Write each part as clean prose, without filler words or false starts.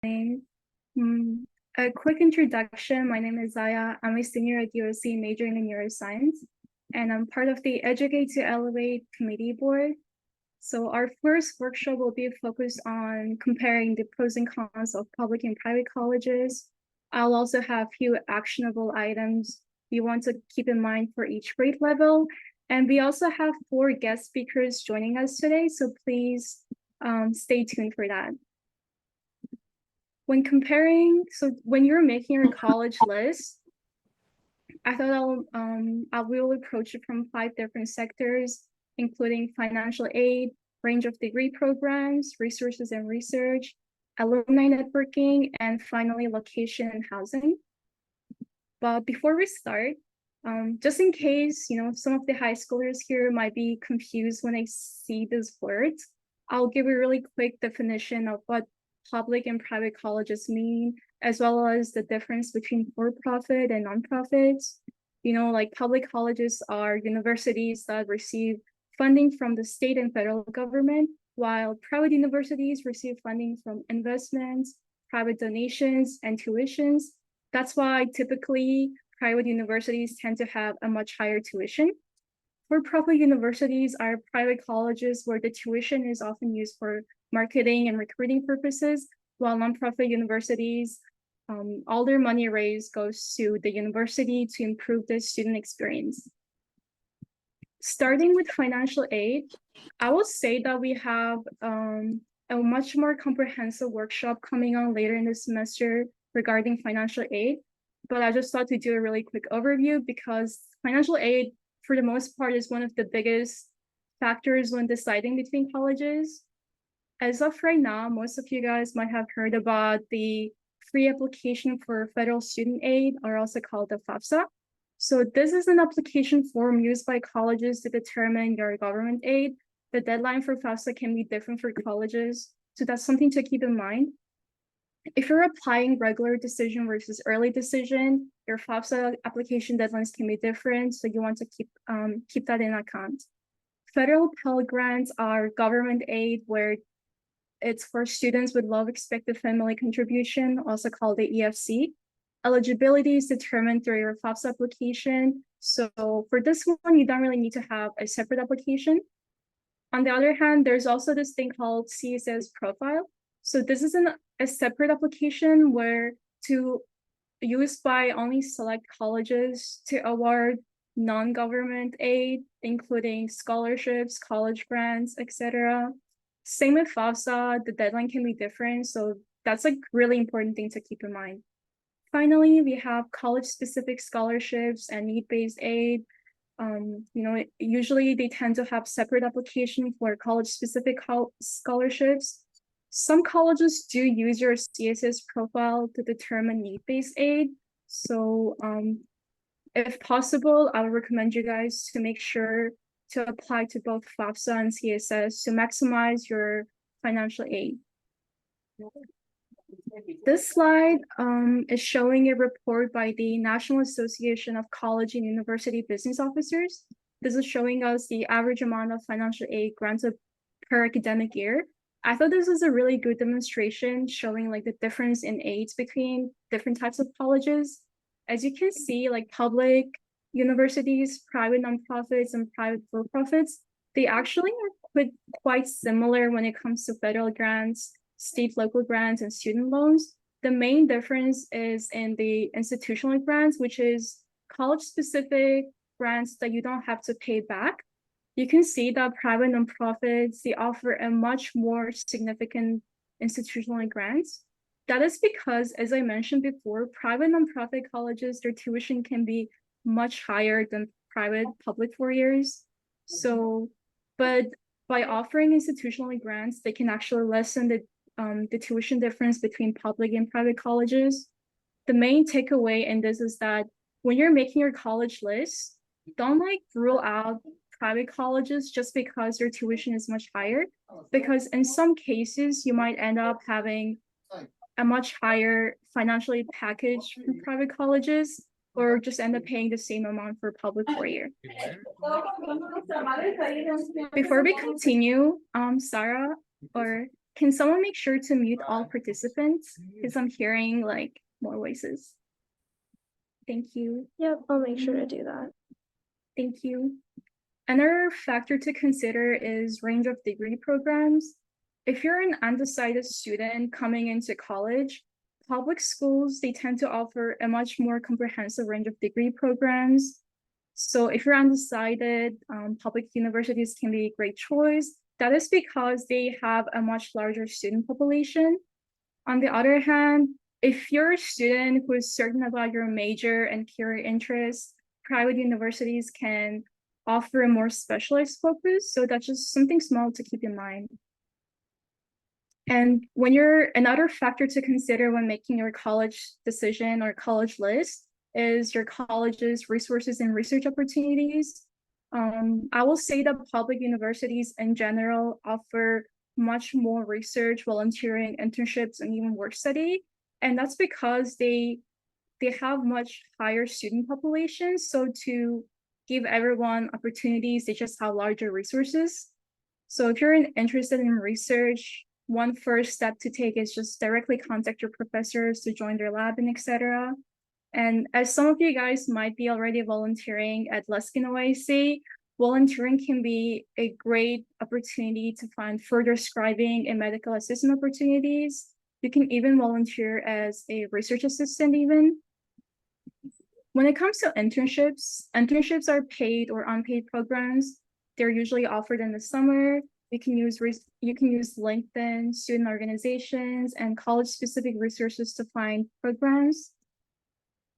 Mm, a quick introduction. My name is Zaya. I'm a senior at USC majoring in neuroscience, and I'm part of the Educate2Elevate committee board. So our first workshop will be focused on comparing the pros and cons of public and private colleges. I'll also have a few actionable items you want to keep in mind for each grade level. And we also have 4 guest speakers joining us today, so please stay tuned for that. When you're making your college list, I thought I will approach it from 5 different sectors, including financial aid, range of degree programs, resources and research, alumni networking, and finally location and housing. But before we start, just in case some of the high schoolers here might be confused when they see these words, I'll give a really quick definition of what public and private colleges mean, as well as the difference between for-profit and non-profits. Like public colleges are universities that receive funding from the state and federal government, while private universities receive funding from investments, private donations, and tuitions. That's why typically private universities tend to have a much higher tuition. For-profit universities are private colleges where the tuition is often used for marketing and recruiting purposes, while nonprofit universities, all their money raised goes to the university to improve the student experience. Starting with financial aid, I will say that we have a much more comprehensive workshop coming on later in the semester regarding financial aid, but I just thought to do a really quick overview because financial aid, for the most part, is one of the biggest factors when deciding between colleges. As of right now, most of you guys might have heard about the free application for federal student aid, or also called the FAFSA. So this is an application form used by colleges to determine your government aid. The deadline for FAFSA can be different for colleges, so that's something to keep in mind. If you're applying regular decision versus early decision, your FAFSA application deadlines can be different, so you want to keep that in account. Federal Pell Grants are government aid where it's for students with low expected family contribution, also called the EFC. Eligibility is determined through your FAFSA application. So for this one, you don't really need to have a separate application. On the other hand, there's also this thing called CSS profile. So this is a separate application where used by only select colleges to award non-government aid, including scholarships, college grants, etc. Same with FAFSA, the deadline can be different, so that's a really important thing to keep in mind. Finally, we have college-specific scholarships and need-based aid. Usually they tend to have separate application for college-specific scholarships. Some colleges do use your CSS profile to determine need-based aid. So if possible, I would recommend you guys to make sure to apply to both FAFSA and CSS to maximize your financial aid. This slide is showing a report by the National Association of College and University Business Officers. This is showing us the average amount of financial aid granted per academic year. I thought this was a really good demonstration showing like the difference in aids between different types of colleges. As you can see, like public universities, private nonprofits, and private for-profits, they actually are quite similar when it comes to federal grants, state local grants, and student loans. The main difference is in the institutional grants, which is college-specific grants that you don't have to pay back. You can see that private nonprofits, they offer a much more significant institutional grants. That is because, as I mentioned before, private nonprofit colleges, their tuition can be much higher than private public 4 years. But by offering institutional grants, they can actually lessen the tuition difference between public and private colleges. The main takeaway in this is that when you're making your college list, don't rule out private colleges just because their tuition is much higher, because in some cases you might end up having a much higher financial aid package from private colleges, or just end up paying the same amount for public 4 year. Before we continue, Sarah or Can someone make sure to mute all participants? Because I'm hearing like more voices. Thank you. Yep, I'll make sure to do that. Thank you. Another factor to consider is range of degree programs. If you're an undecided student coming into college, public schools, they tend to offer a much more comprehensive range of degree programs. So if you're undecided, public universities can be a great choice. That is because they have a much larger student population. On the other hand, if you're a student who is certain about your major and career interests, private universities can offer a more specialized focus. So that's just something small to keep in mind. And another factor to consider when making your college decision or college list is your college's resources and research opportunities. I will say that public universities in general offer much more research, volunteering, internships, and even work study. And that's because they have much higher student populations. So to give everyone opportunities, they just have larger resources. So if you're interested in research, one first step to take is just directly contact your professors to join their lab and etc. And as some of you guys might be already volunteering at LuskinOIC, volunteering can be a great opportunity to find further scribing and medical assistant opportunities. You can even volunteer as a research assistant even. When it comes to internships are paid or unpaid programs. They're usually offered in the summer. You can use LinkedIn, student organizations, and college-specific resources to find programs.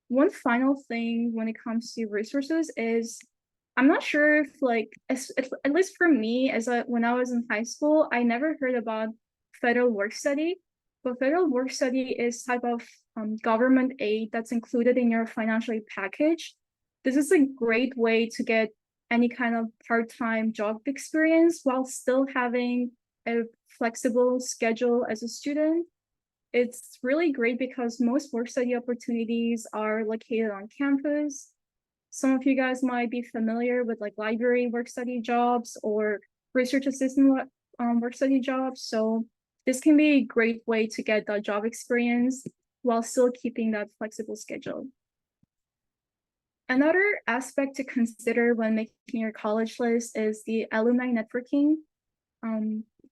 One final thing when it comes to resources is, I'm not sure if at least for me, when I was in high school, I never heard about federal work study. But federal work study is type of government aid that's included in your financial aid package. This is a great way to get any kind of part-time job experience while still having a flexible schedule as a student. It's really great because most work study opportunities are located on campus. Some of you guys might be familiar with like library work study jobs or research assistant work study jobs. So this can be a great way to get the job experience while still keeping that flexible schedule. Another aspect to consider when making your college list is the alumni networking.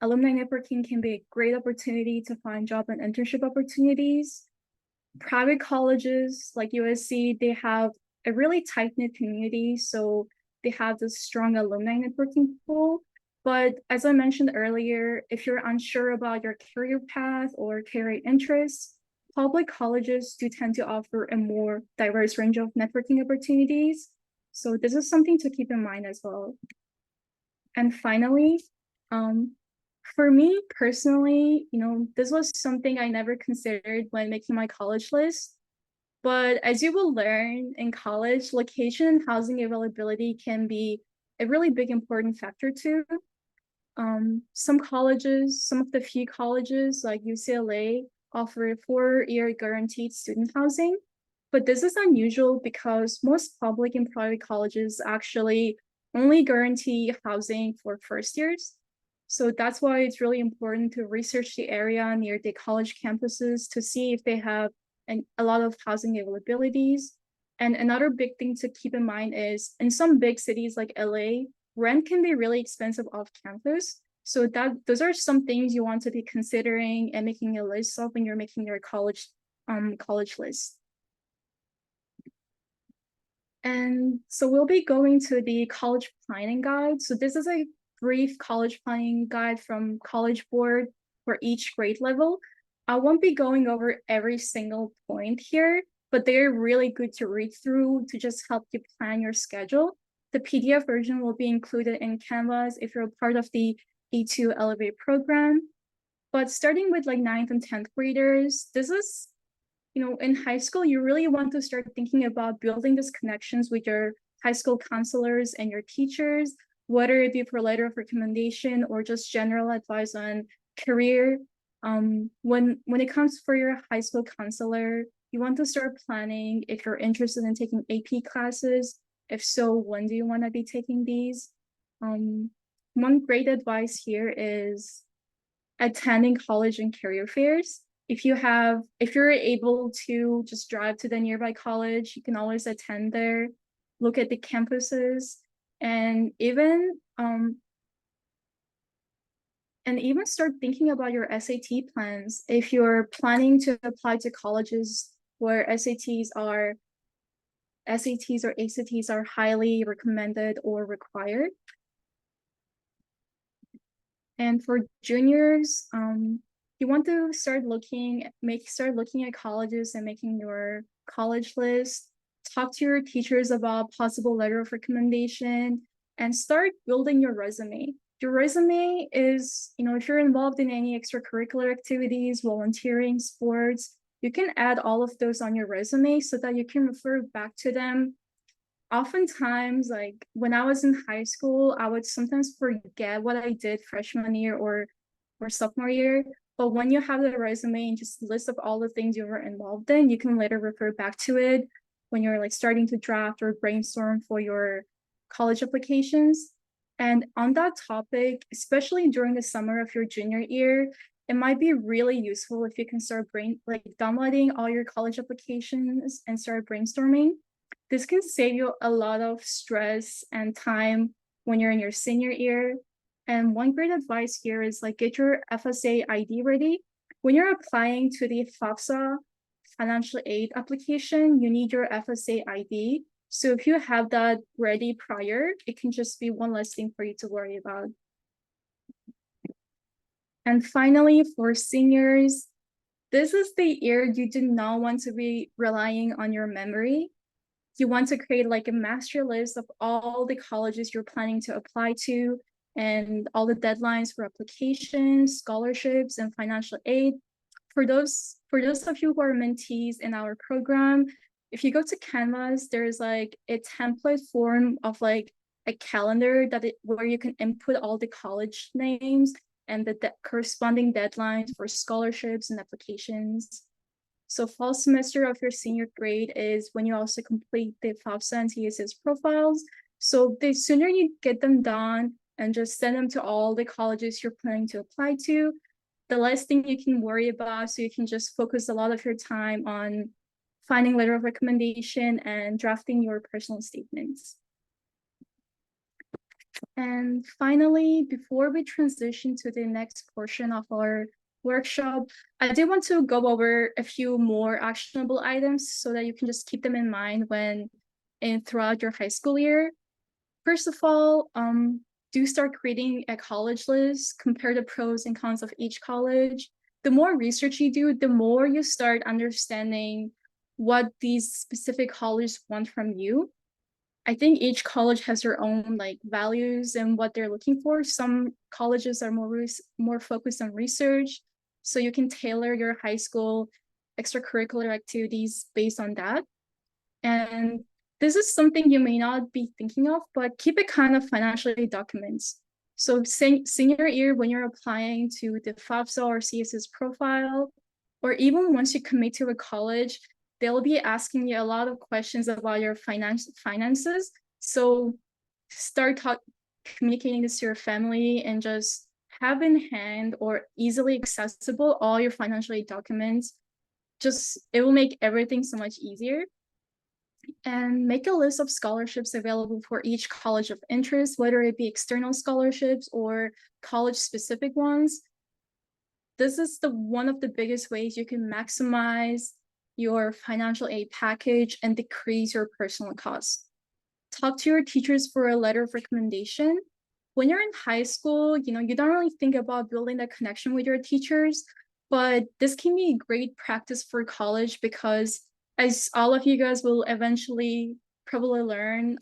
Alumni networking can be a great opportunity to find job and internship opportunities. Private colleges like USC, they have a really tight-knit community, so they have this strong alumni networking pool. But as I mentioned earlier, if you're unsure about your career path or career interests, public colleges do tend to offer a more diverse range of networking opportunities. So this is something to keep in mind as well. And finally, for me personally, this was something I never considered when making my college list. But as you will learn in college, location and housing availability can be a really big important factor too. Some of the few colleges like UCLA offer a 4-year guaranteed student housing, but this is unusual because most public and private colleges actually only guarantee housing for first years. So that's why it's really important to research the area near the college campuses to see if they have a lot of housing availabilities. And another big thing to keep in mind is in some big cities like LA, rent can be really expensive off campus. So those are some things you want to be considering and making a list of when you're making your college list. And so we'll be going to the college planning guide. So this is a brief college planning guide from College Board for each grade level. I won't be going over every single point here, but they're really good to read through to just help you plan your schedule. The PDF version will be included in Canvas if you're a part of the Educate2Elevate program. But starting with like 9th and 10th graders, this is, in high school, you really want to start thinking about building these connections with your high school counselors and your teachers, whether it be for letter of recommendation or just general advice on career. When it comes for your high school counselor, you want to start planning if you're interested in taking AP classes. If so, when do you want to be taking these? One great advice here is attending college and career fairs. If you're able to just drive to the nearby college, you can always attend there, look at the campuses, and even start thinking about your SAT plans. If you're planning to apply to colleges where SATs or ACTs are highly recommended or required. And for juniors, you want to start looking at colleges and making your college list. Talk to your teachers about possible letter of recommendation and start building your resume. Your resume is, if you're involved in any extracurricular activities, volunteering, sports, you can add all of those on your resume so that you can refer back to them. Oftentimes, like when I was in high school, I would sometimes forget what I did freshman year or sophomore year. But when you have the resume and just list of all the things you were involved in, you can later refer back to it when you're like starting to draft or brainstorm for your college applications. And on that topic, especially during the summer of your junior year, it might be really useful if you can start downloading all your college applications and start brainstorming. This can save you a lot of stress and time when you're in your senior year. And one great advice here is like get your FSA ID ready. When you're applying to the FAFSA financial aid application, you need your FSA ID. So if you have that ready prior, it can just be one less thing for you to worry about. And finally, for seniors, this is the year you do not want to be relying on your memory. You want to create like a master list of all the colleges you're planning to apply to and all the deadlines for applications, scholarships, and financial aid. For those of you who are mentees in our program, if you go to Canvas, there's like a template form of like a calendar where you can input all the college names and the corresponding deadlines for scholarships and applications. So fall semester of your senior grade is when you also complete the FAFSA and TSS profiles. So the sooner you get them done and just send them to all the colleges you're planning to apply to, the less thing you can worry about. So you can just focus a lot of your time on finding letter of recommendation and drafting your personal statements. And finally, before we transition to the next portion of our workshop, I did want to go over a few more actionable items so that you can just keep them in mind throughout your high school year. First of all, do start creating a college list, compare the pros and cons of each college. The more research you do, the more you start understanding what these specific colleges want from you. I think each college has their own like values and what they're looking for. Some colleges are more focused on research, so you can tailor your high school extracurricular activities based on that. And this is something you may not be thinking of, but keep it kind of financially documents. So senior year, when you're applying to the FAFSA or CSS profile, or even once you commit to a college, they'll be asking you a lot of questions about your finances. So start communicating this to your family and just have in hand or easily accessible all your financial aid documents. It will make everything so much easier. And make a list of scholarships available for each college of interest, whether it be external scholarships or college-specific ones. This is one of the biggest ways you can maximize your financial aid package and decrease your personal costs. Talk to your teachers for a letter of recommendation. When you're in high school, you don't really think about building that connection with your teachers, but this can be a great practice for college because as all of you guys will eventually probably learn,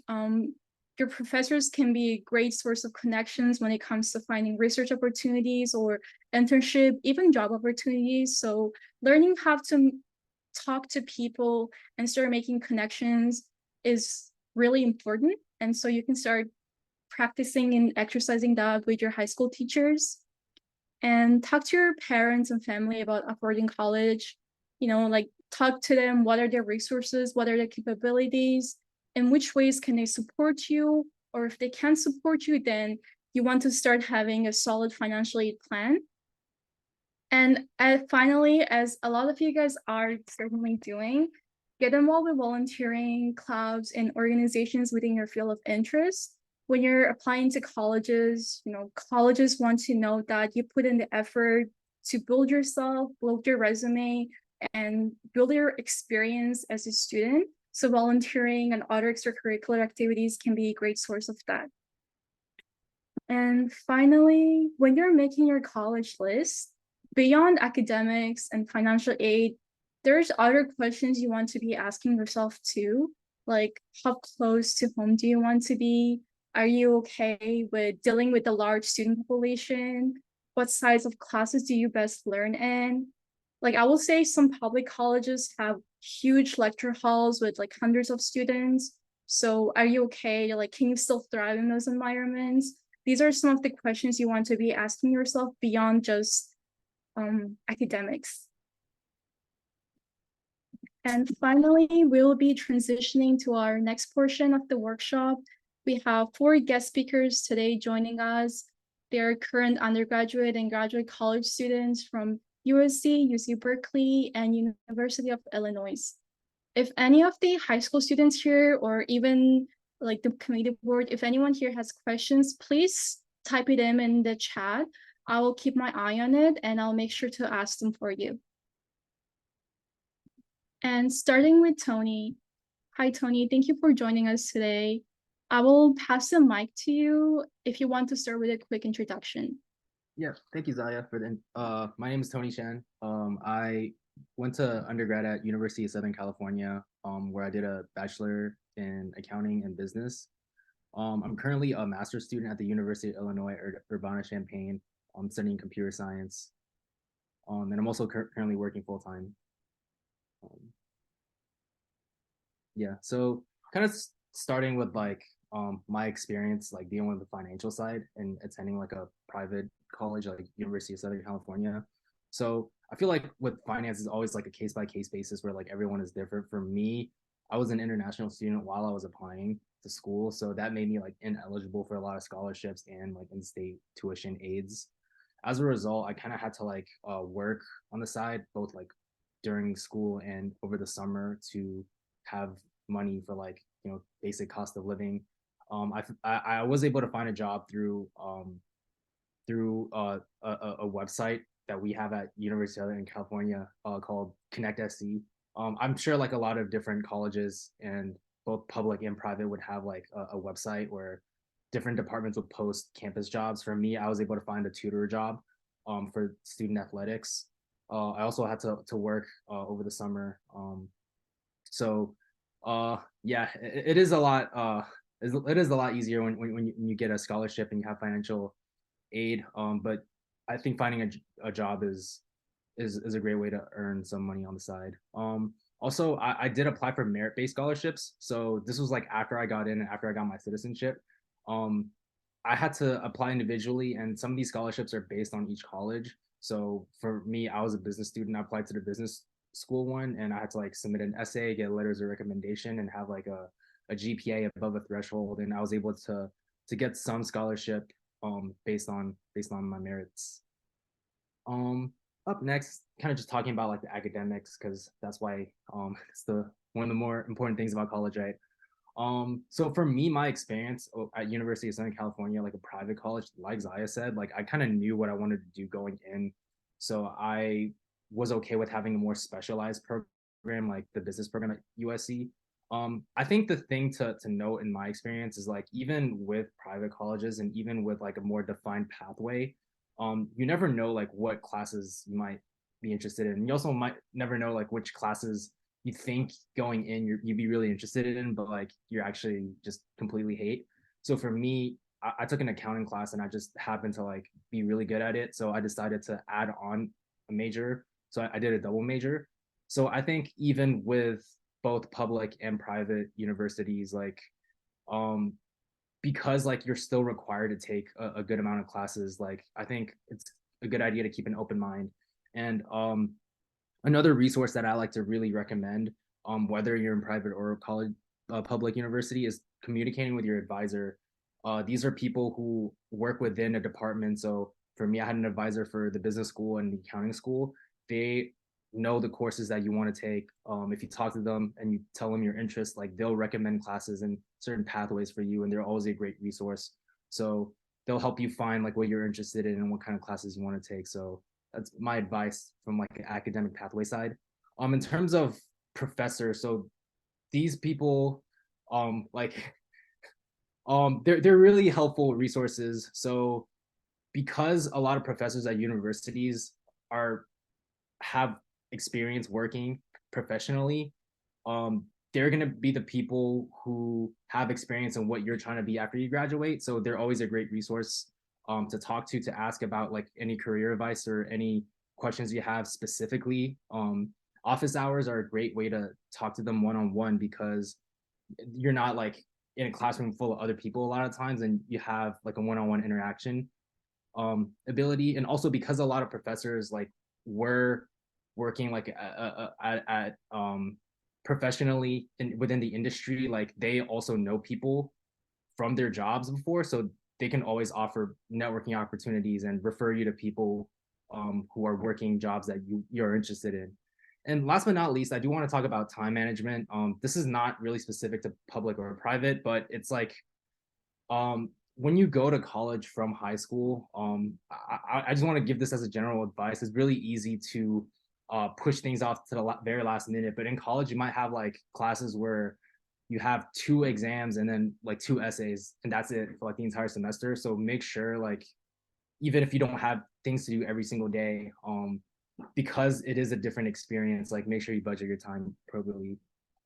your professors can be a great source of connections when it comes to finding research opportunities or internship, even job opportunities. So learning how to talk to people and start making connections is really important. And so you can start practicing and exercising that with your high school teachers. And talk to your parents and family about affording college. Like talk to them, what are their resources, what are their capabilities, in which ways can they support you, or if they can't support you, then you want to start having a solid financial aid plan. And finally, as a lot of you guys are certainly doing, get involved with volunteering, clubs, and organizations within your field of interest. When you're applying to colleges, colleges want to know that you put in the effort to build yourself, build your resume, and build your experience as a student. So volunteering and other extracurricular activities can be a great source of that. And finally, when you're making your college list, beyond academics and financial aid, there's other questions you want to be asking yourself too, like how close to home do you want to be? Are you okay with dealing with the large student population? What size of classes do you best learn in? Like I will say some public colleges have huge lecture halls with like hundreds of students. So are you okay? Like, can you still thrive in those environments? These are some of the questions you want to be asking yourself beyond just academics. And finally, we'll be transitioning to our next portion of the workshop. We have 4 guest speakers today joining us. They're current undergraduate and graduate college students from USC, UC Berkeley, and University of Illinois. If any of the high school students here, or even like the committee board, if anyone here has questions, please type it in the chat. I will keep my eye on it and I'll make sure to ask them for you. And starting with Tony. Hi, Tony. Thank you for joining us today. I will pass the mic to you if you want to start with a quick introduction. Yeah, thank you, Zaya, for the. My name is Tony Chan. I went to undergrad at University of Southern California, where I did a bachelor in accounting and business. I'm currently a master's student at the University of Illinois Urbana-Champaign. I'm studying computer science, and I'm also currently working full time. Yeah, so kind of starting with like my experience like dealing with the financial side and attending like a private college like University of Southern California. So I feel like with finance is always like a case by case basis where like everyone is different. For me, I was an international student while I was applying to school, so that made me like ineligible for a lot of scholarships and like in-state tuition aids. As a result, I kind of had to like work on the side, both like during school and over the summer to have money for like basic cost of living. I was able to find a job through a website that we have at University of Southern California called Connect SC. I'm sure like a lot of different colleges and both public and private would have like a website where different departments would post campus jobs. For me, I was able to find a tutor job for student athletics. I also had to work over the summer. So yeah, it is a lot. It is a lot easier when you get a scholarship and you have financial aid. But I think finding a job is a great way to earn some money on the side. Also, I did apply for merit-based scholarships. So this was like after I got in and after I got my citizenship. I had to apply individually, and some of these scholarships are based on each college. So for me, I was a business student. I applied to the business school one, and I had to like submit an essay, get letters of recommendation, and have like a GPA above a threshold. And I was able to get some scholarship based on my merits. Up next, kind of just talking about like the academics because that's why it's the one of the more important things about college, right? So for me, my experience at University of Southern California, like a private college, like Zaya said, like I kind of knew what I wanted to do going in. So I was okay with having a more specialized program like the business program at USC. I think the thing to note in my experience is like even with private colleges and even with like a more defined pathway, you never know like what classes you might be interested in. You also might never know like which classes you think going in you'd be really interested in, but like you're actually just completely hate. So for me, I took an accounting class and I just happened to like be really good at it. So I decided to add on a major. So I did a double major. So I think even with both public and private universities, like because like you're still required to take a good amount of classes, like I think it's a good idea to keep an open mind. And another resource that I like to really recommend, whether you're in private or college, public university, is communicating with your advisor. These are people who work within a department, so for me, I had an advisor for the business school and the accounting school. They know the courses that you want to take. If you talk to them and you tell them your interests, like they'll recommend classes and certain pathways for you, and they're always a great resource. So they'll help you find like what you're interested in and what kind of classes you want to take. So that's my advice from like an academic pathway side. In terms of professors, so these people, like, they're really helpful resources. So because a lot of professors at universities are have experience working professionally, they're going to be the people who have experience in what you're trying to be after you graduate. So they're always a great resource to talk to ask about like any career advice or any questions you have specifically. Office hours are a great way to talk to them one-on-one because you're not like in a classroom full of other people a lot of times, and you have like a one-on-one interaction ability. And also because a lot of professors like were working like at professionally within the industry, like they also know people from their jobs before, so they can always offer networking opportunities and refer you to people who are working jobs that you're interested in. And last but not least, I do want to talk about time management. This is not really specific to public or private, but it's like when you go to college from high school, I just want to give this as a general advice. It's really easy to push things off to the very last minute. But in college, you might have like classes where you have 2 exams and then like 2 essays, and that's it for like the entire semester. So make sure like, even if you don't have things to do every single day, because it is a different experience, like make sure you budget your time appropriately.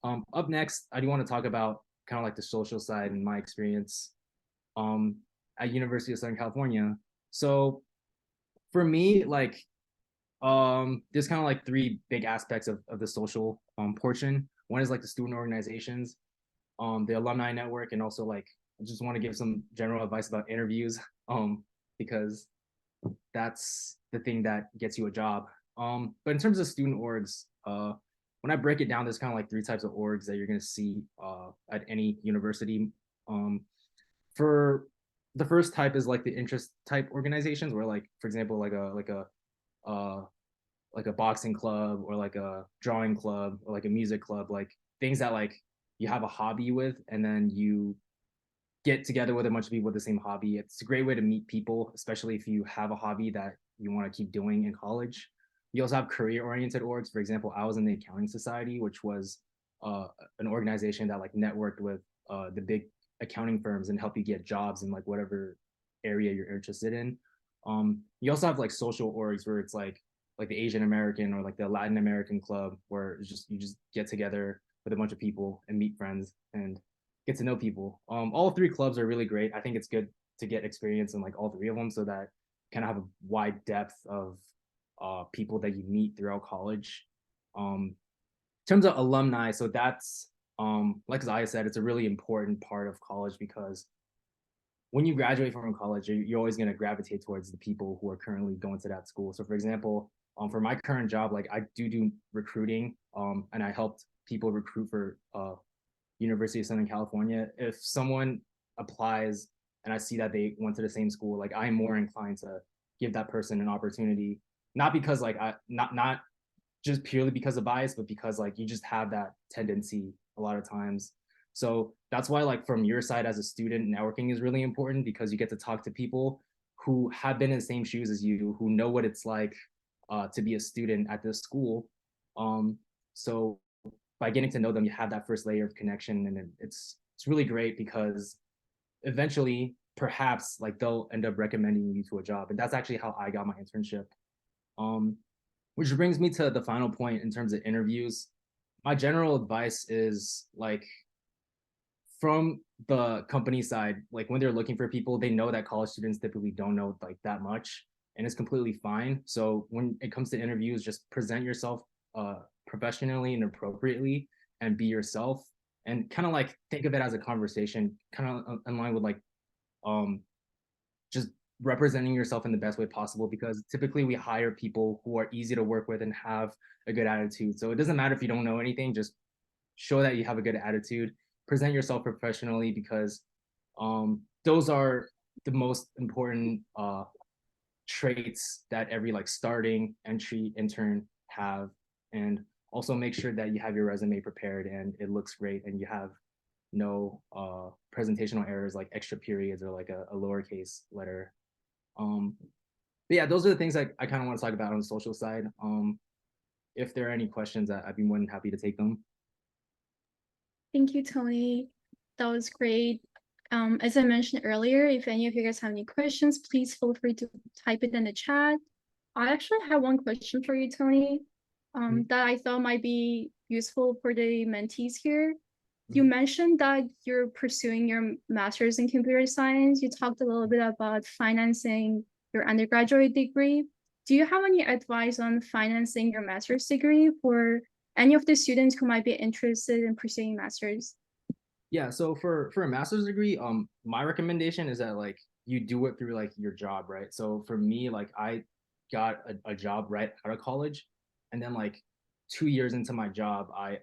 Up next, I do want to talk about kind of like the social side and my experience at University of Southern California. So for me, like there's kind of like 3 big aspects of the social portion. One is like the student organizations, the alumni network, and also like I just want to give some general advice about interviews, because that's the thing that gets you a job. But in terms of student orgs, when I break it down, there's kind of like 3 types of orgs that you're going to see at any university. For the first type is like the interest type organizations, where like, for example, like a boxing club or like a drawing club or like a music club, like things that like you have a hobby with, and then you get together with a bunch of people with the same hobby. It's a great way to meet people, especially if you have a hobby that you want to keep doing in college. You also have career-oriented orgs. For example, I was in the Accounting Society, which was an organization that like networked with the big accounting firms and help you get jobs in like whatever area you're interested in. You also have like social orgs where it's like the Asian American or like the Latin American club, where it's just you just get together with a bunch of people and meet friends and get to know people. All 3 clubs are really great. I think it's good to get experience in like all 3 of them, so that you kind of have a wide depth of people that you meet throughout college. In terms of alumni, so that's like Zaya said, it's a really important part of college, because when you graduate from college, you're always going to gravitate towards the people who are currently going to that school. So for example, for my current job, like I do recruiting, and I helped people recruit for University of Southern California. If someone applies and I see that they went to the same school, like I'm more inclined to give that person an opportunity, not because like not just purely because of bias, but because like you just have that tendency a lot of times. So that's why like from your side as a student, networking is really important, because you get to talk to people who have been in the same shoes as you, who know what it's like to be a student at this school. So by getting to know them, you have that first layer of connection, and it's really great, because eventually perhaps like they'll end up recommending you to a job. And that's actually how I got my internship. Which brings me to the final point in terms of interviews. My general advice is like, from the company side, like when they're looking for people, they know that college students typically don't know like that much, and it's completely fine. So when it comes to interviews, just present yourself professionally and appropriately, and be yourself, and kind of like think of it as a conversation, kind of in line with like just representing yourself in the best way possible, because typically we hire people who are easy to work with and have a good attitude. So it doesn't matter if you don't know anything, just show that you have a good attitude, present yourself professionally, because those are the most important traits that every like starting entry intern have, and also make sure that you have your resume prepared and it looks great and you have no presentational errors like extra periods or like a lowercase letter. But yeah, those are the things I kind of want to talk about on the social side. If there are any questions, I'd be more than happy to take them. Thank you, Tony. That was great. As I mentioned earlier, if any of you guys have any questions, please feel free to type it in the chat. I actually have one question for you, Tony, that I thought might be useful for the mentees here. You mentioned that you're pursuing your master's in computer science. You talked a little bit about financing your undergraduate degree. Do you have any advice on financing your master's degree for any of the students who might be interested in pursuing master's? Yeah, so for a master's degree, my recommendation is that like you do it through like your job, right? So for me, like I got a job right out of college, and then like 2 years into my job, I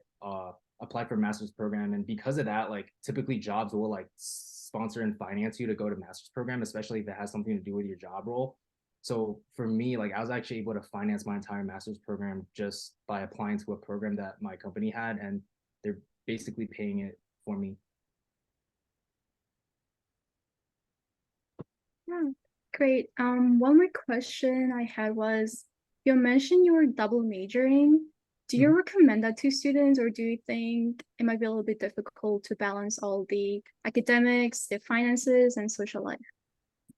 applied for a master's program, and because of that, like typically jobs will like sponsor and finance you to go to master's program, especially if it has something to do with your job role. So for me, like I was actually able to finance my entire master's program just by applying to a program that my company had, and they're basically paying it for me. Yeah, great. One more question I had was, you mentioned you were double majoring. Do you recommend that to students, or do you think it might be a little bit difficult to balance all the academics, the finances, and social life?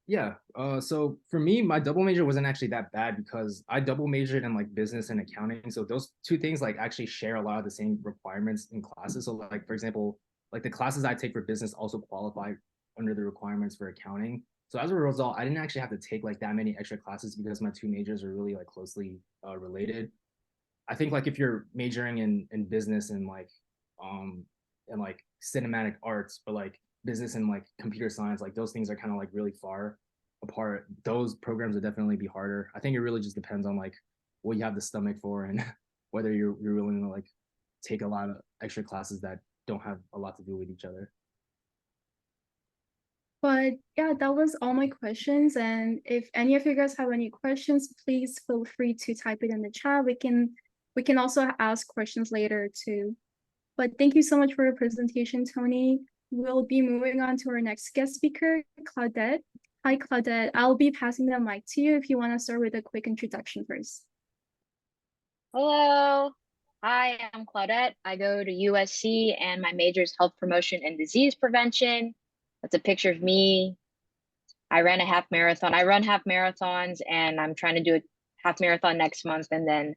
Yeah. So for me, my double major wasn't actually that bad because I double majored in like business and accounting. So those two things like actually share a lot of the same requirements in classes. So like for example, like the classes I take for business also qualify under the requirements for accounting. So as a result, I didn't actually have to take like that many extra classes because my two majors are really like closely related. I think like if you're majoring in business and like cinematic arts, but like business and like computer science, like those things are kind of like really far apart. Those programs would definitely be harder. I think it really just depends on like what you have the stomach for and whether you're willing to like take a lot of extra classes that don't have a lot to do with each other. But yeah, that was all my questions. And if any of you guys have any questions, please feel free to type it in the chat. We can also ask questions later too. But thank you so much for your presentation, Tony. We'll be moving on to our next guest speaker, Claudette. Hi, Claudette. I'll be passing the mic to you if you want to start with a quick introduction first. Hello. Hi, I'm Claudette. I go to USC and my major is health promotion and disease prevention. That's a picture of me. I ran a half marathon. I run half marathons and I'm trying to do a half marathon next month and then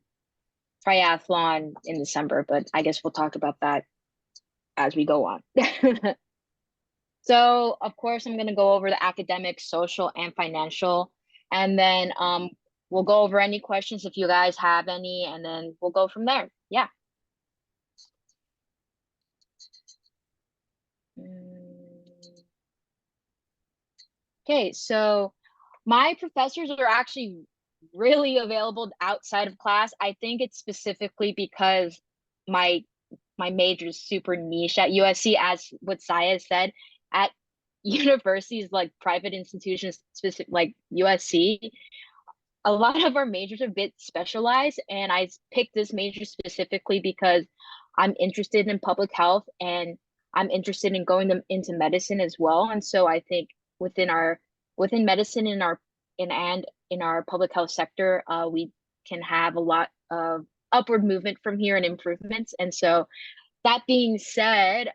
triathlon in December, but I guess we'll talk about that as we go on. So of course, I'm going to go over the academic, social, and financial, and then we'll go over any questions if you guys have any, and then we'll go from there. Yeah. Okay, so my professors are actually really available outside of class. I think it's specifically because my major is super niche at USC, as what Saya said. At universities like private institutions, specific like USC, a lot of our majors are a bit specialized, and I picked this major specifically because I'm interested in public health and I'm interested in going them into medicine as well. And so I think within medicine in our public health sector, we can have a lot of upward movement from here and improvements. And so that being said,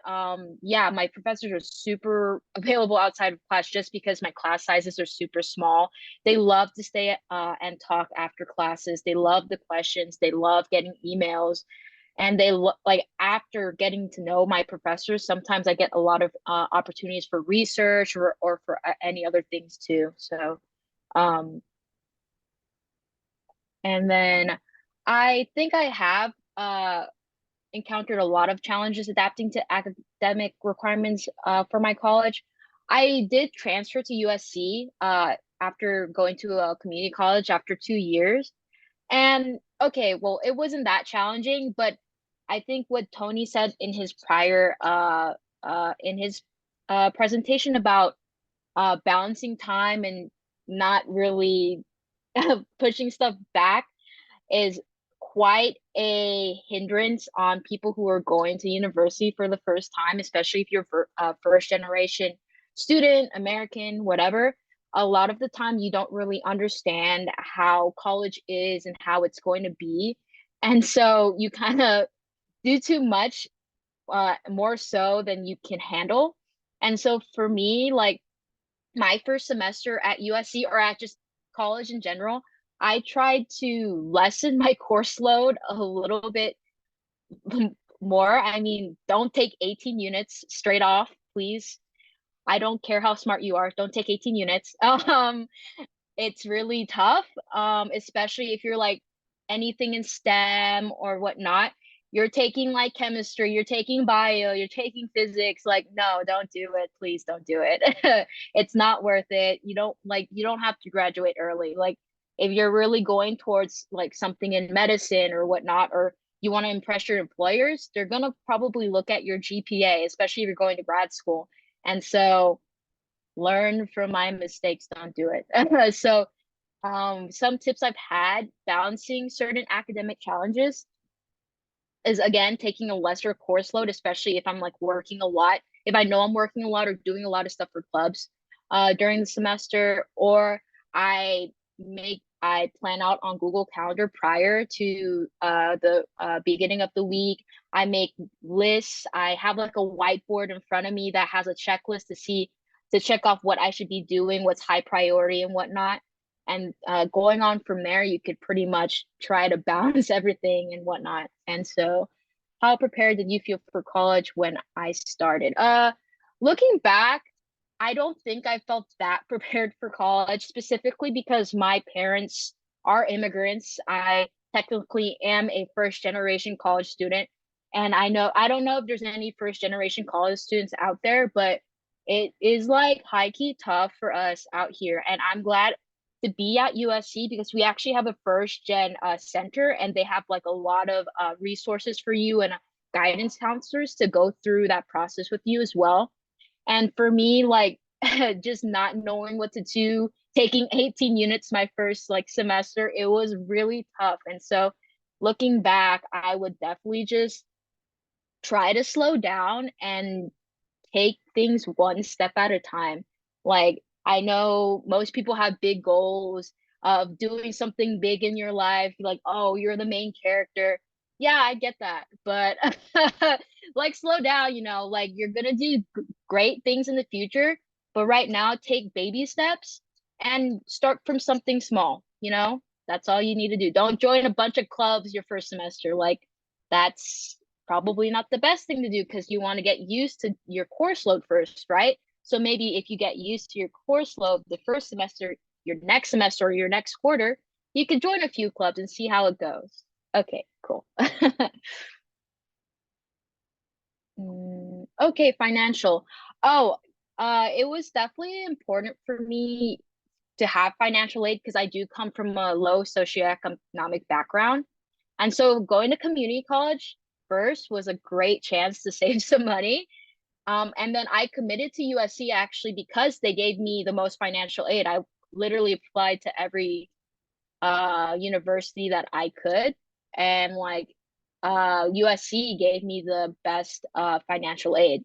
yeah, my professors are super available outside of class just because my class sizes are super small. They love to stay and talk after classes. They love the questions. They love getting emails. And they like after getting to know my professors, sometimes I get a lot of opportunities for research or for any other things too. So, and then I think I have encountered a lot of challenges adapting to academic requirements for my college. I did transfer to USC after going to a community college after 2 years. And okay, well, it wasn't that challenging, but I think what Tony said in his prior presentation about balancing time and not really pushing stuff back is quite a hindrance on people who are going to university for the first time, especially if you're first generation student, American, whatever. A lot of the time you don't really understand how college is and how it's going to be. And so you kind of do too much, more so than you can handle. And so for me, like my first semester at USC or at just college in general, I tried to lessen my course load a little bit more. I mean, don't take 18 units straight off, please. I don't care how smart you are. Don't take 18 units. It's really tough, especially if you're like anything in STEM or whatnot. You're taking like chemistry, you're taking bio, you're taking physics. Like, no, don't do it. Please don't do it. It's not worth it. You don't have to graduate early. Like, if you're really going towards like something in medicine or whatnot, or you want to impress your employers, they're gonna probably look at your GPA, especially if you're going to grad school. And so learn from my mistakes, don't do it. So some tips I've had balancing certain academic challenges is, again, taking a lesser course load, especially if I'm like working a lot, if I know I'm working a lot or doing a lot of stuff for clubs during the semester, or I plan out on Google Calendar prior to the beginning of the week. I make lists. I have like a whiteboard in front of me that has a checklist to check off what I should be doing, what's high priority and whatnot. And going on from there, you could pretty much try to balance everything and whatnot. And so how prepared did you feel for college when I started? Looking back, I don't think I felt that prepared for college, specifically because my parents are immigrants. I technically am a first generation college student. And I don't know if there's any first generation college students out there, but it is like high key tough for us out here. And I'm glad to be at USC because we actually have a first gen center, and they have like a lot of resources for you and guidance counselors to go through that process with you as well. And for me, like just not knowing what to do, taking 18 units my first like semester, it was really tough. And so looking back, I would definitely just try to slow down and take things one step at a time. Like, I know most people have big goals of doing something big in your life, like, oh, you're the main character. Yeah, I get that. But like, slow down, like you're gonna do great things in the future. But right now, take baby steps and start from something small, That's all you need to do. Don't join a bunch of clubs your first semester. Like, that's probably not the best thing to do because you want to get used to your course load first, right? So maybe if you get used to your course load the first semester, your next semester or your next quarter, you could join a few clubs and see how it goes. Okay, cool. Okay, financial. Oh, it was definitely important for me to have financial aid because I do come from a low socioeconomic background. And so going to community college first was a great chance to save some money. And then I committed to USC actually because they gave me the most financial aid. I literally applied to every university that I could. And like USC gave me the best financial aid.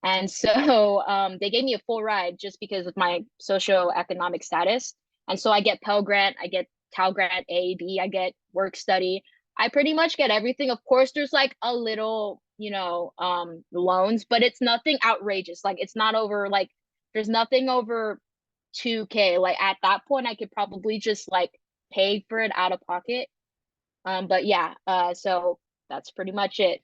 And so they gave me a full ride just because of my socioeconomic status. And so I get Pell Grant, I get Cal Grant A, B, I get work study. I pretty much get everything. Of course, there's like a little, loans, but it's nothing outrageous. Like it's not over like there's nothing over 2K. Like at that point, I could probably just like pay for it out of pocket. But yeah, so that's pretty much it.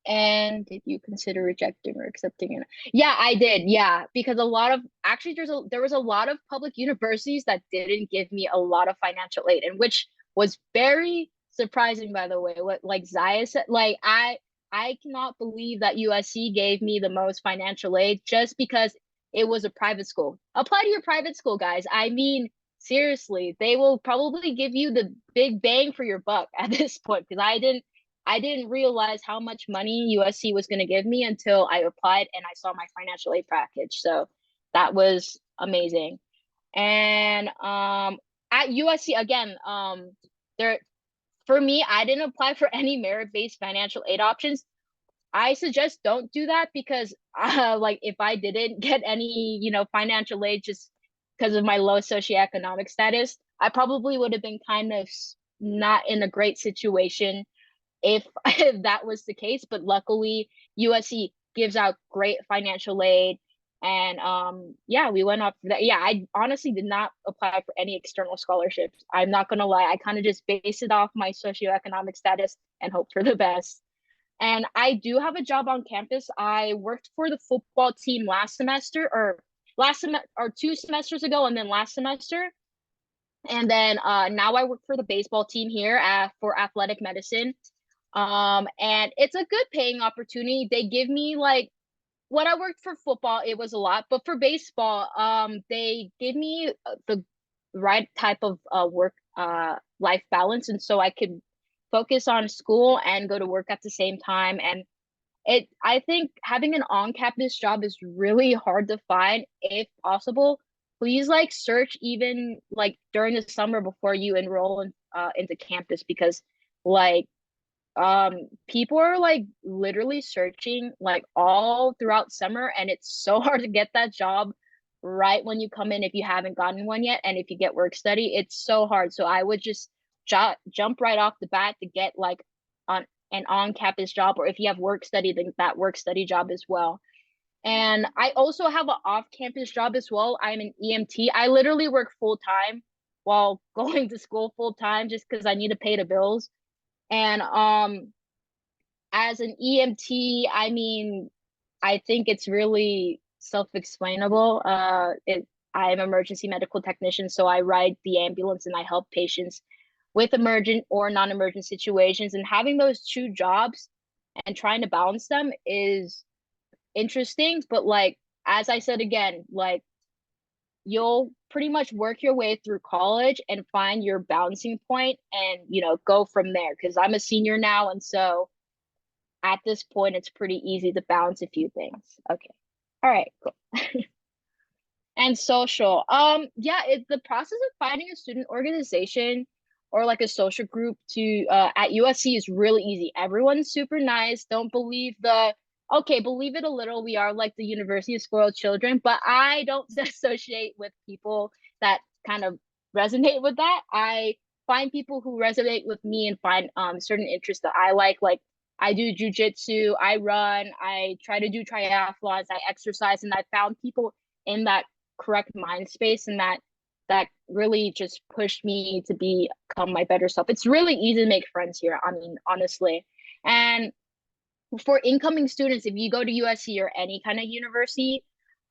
And did you consider rejecting or accepting it? Yeah, I did. Yeah, because there was a lot of public universities that didn't give me a lot of financial aid, and which was very surprising, by the way. What like Zaya said, like I cannot believe that USC gave me the most financial aid just because it was a private school. Apply to your private school, guys. I mean, seriously, they will probably give you the big bang for your buck at this point because I didn't realize how much money USC was going to give me until I applied and I saw my financial aid package. So that was amazing. And at USC again, there for me, I didn't apply for any merit-based financial aid options. I suggest don't do that because like if I didn't get any, financial aid just because of my low socioeconomic status, I probably would have been kind of not in a great situation if if that was the case. But luckily, USC gives out great financial aid. And yeah, we went up for that. Yeah, I honestly did not apply for any external scholarships. I'm not gonna lie, I kind of just based it off my socioeconomic status and hope for the best. And I do have a job on campus. I worked for the football team last semester or 2 semesters ago, and then last semester. And then now I work for the baseball team here for athletic medicine. And it's a good paying opportunity. They give me like when I worked for football, it was a lot, but for baseball, they give me the right type of work life balance, and so I could focus on school and go to work at the same time. And I think having an on-campus job is really hard to find. If possible, please like search even like during the summer before you enroll into campus, because like people are like literally searching like all throughout summer, and it's so hard to get that job right when you come in if you haven't gotten one yet. And if you get work study, it's so hard. So I would just jump right off the bat to get like an on-campus job, or if you have work study, then that work study job as well. And I also have an off-campus job as well. I'm an EMT. I literally work full-time while going to school full-time just because I need to pay the bills. And as an EMT, I mean, I think it's really self-explainable. I'm an emergency medical technician, so I ride the ambulance and I help patients with emergent or non-emergent situations. And having those two jobs and trying to balance them is interesting. But like, as I said again, like you'll pretty much work your way through college and find your balancing point and, go from there. Because I'm a senior now, and so at this point, it's pretty easy to balance a few things. Okay. All right, cool. And social. Yeah, the process of finding a student organization or like a social group to at USC is really easy. Everyone's super nice. Don't believe believe it a little. We are like the University of Spoiled Children, but I don't associate with people that kind of resonate with that. I find people who resonate with me and find certain interests that I like. Like I do jujitsu, I run, I try to do triathlons, I exercise, and I found people in that correct mind space, and that really just pushed me to become my better self. It's really easy to make friends here, I mean, honestly. And for incoming students, if you go to USC or any kind of university,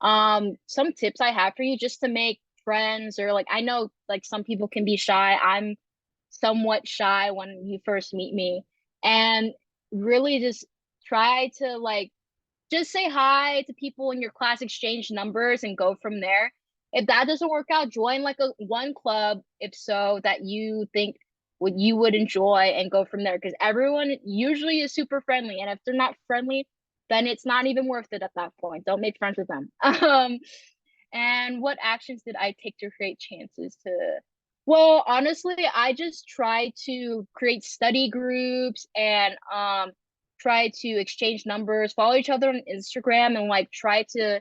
some tips I have for you just to make friends, or like I know like some people can be shy. I'm somewhat shy when you first meet me, and really just try to like just say hi to people in your class, exchange numbers, and go from there. If that doesn't work out, join like one club, if so, that you think you would enjoy, and go from there. Because everyone usually is super friendly, and if they're not friendly, then it's not even worth it at that point. Don't make friends with them. And what actions did I take to create chances to? Well, honestly, I just try to create study groups and try to exchange numbers, follow each other on Instagram, and like try to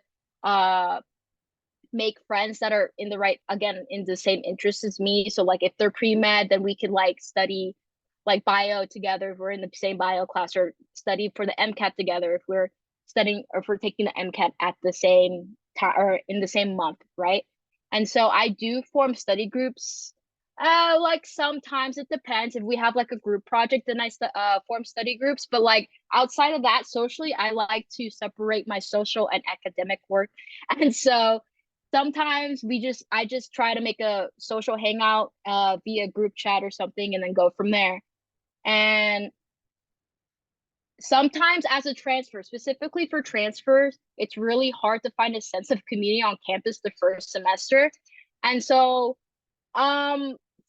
make friends that are in the same interests as me. So like if they're pre-med, then we could like study like bio together if we're in the same bio class, or study for the MCAT together if we're studying, or if we're taking the MCAT at the same time or in the same month, right? And so I do form study groups. Like sometimes it depends. If we have like a group project, then I form study groups. But like outside of that, socially, I like to separate my social and academic work. And so sometimes I just try to make a social hangout via group chat or something, and then go from there. And sometimes as a transfer, specifically for transfers, it's really hard to find a sense of community on campus the first semester. And so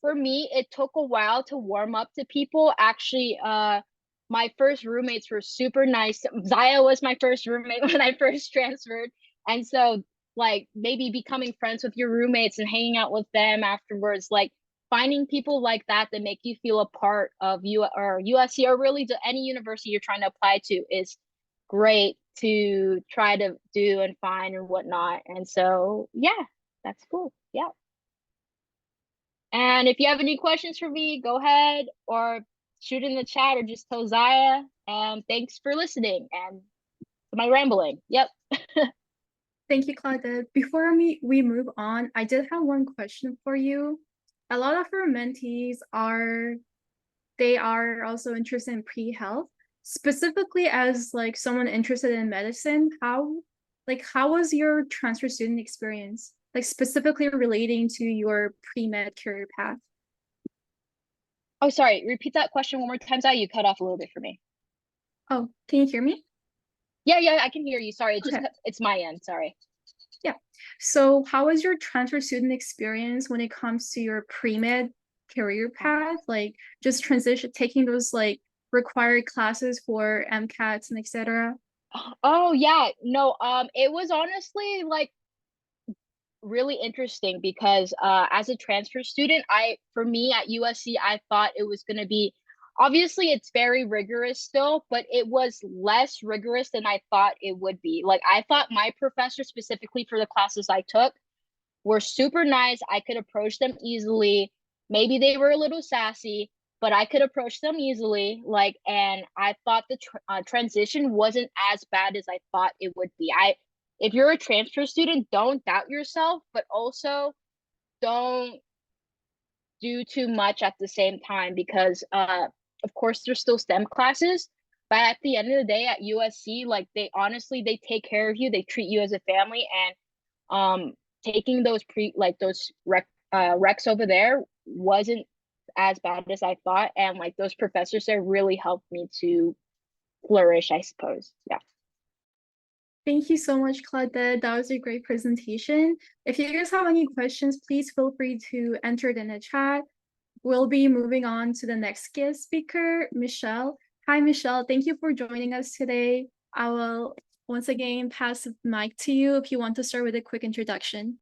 for me, it took a while to warm up to people. Actually, my first roommates were super nice. Zaya was my first roommate when I first transferred. And so like maybe becoming friends with your roommates and hanging out with them afterwards, like finding people like that that make you feel a part of USC or really to any university you're trying to apply to is great to try to do and find and whatnot. And so, yeah, that's cool. Yeah. And if you have any questions for me, go ahead or shoot in the chat or just tell Zaya. And thanks for listening and my rambling. Yep. Thank you, Claudette. Before we move on, I did have one question for you. A lot of our mentees they are also interested in pre-health, specifically as like someone interested in medicine. How was your transfer student experience? Like specifically relating to your pre-med career path? Oh, sorry. Repeat that question one more time, Zaya. You cut off a little bit for me. Oh, can you hear me? Yeah, I can hear you. Sorry, Okay. it's my end. Sorry. Yeah. So how was your transfer student experience when it comes to your pre-med career path? Like just taking those like required classes for MCATs and etc. Oh yeah, no, it was honestly like really interesting because as a transfer student, for me at USC, I thought it was going to be obviously it's very rigorous still, but it was less rigorous than I thought it would be. Like I thought my professors specifically for the classes I took were super nice. I could approach them easily. Maybe they were a little sassy, but I could approach them easily. Like, and I thought the transition wasn't as bad as I thought it would be. If you're a transfer student, don't doubt yourself, but also don't do too much at the same time because, of course, there's still STEM classes. But at the end of the day, at USC, like they take care of you. They treat you as a family, and taking those recs over there wasn't as bad as I thought, and like those professors there really helped me to flourish, I suppose. Yeah. Thank you so much, Claudette. That was a great presentation. If you guys have any questions, please feel free to enter it in the chat. We'll be moving on to the next guest speaker, Michelle. Hi, Michelle. Thank you for joining us today. I will once again pass the mic to you if you want to start with a quick introduction.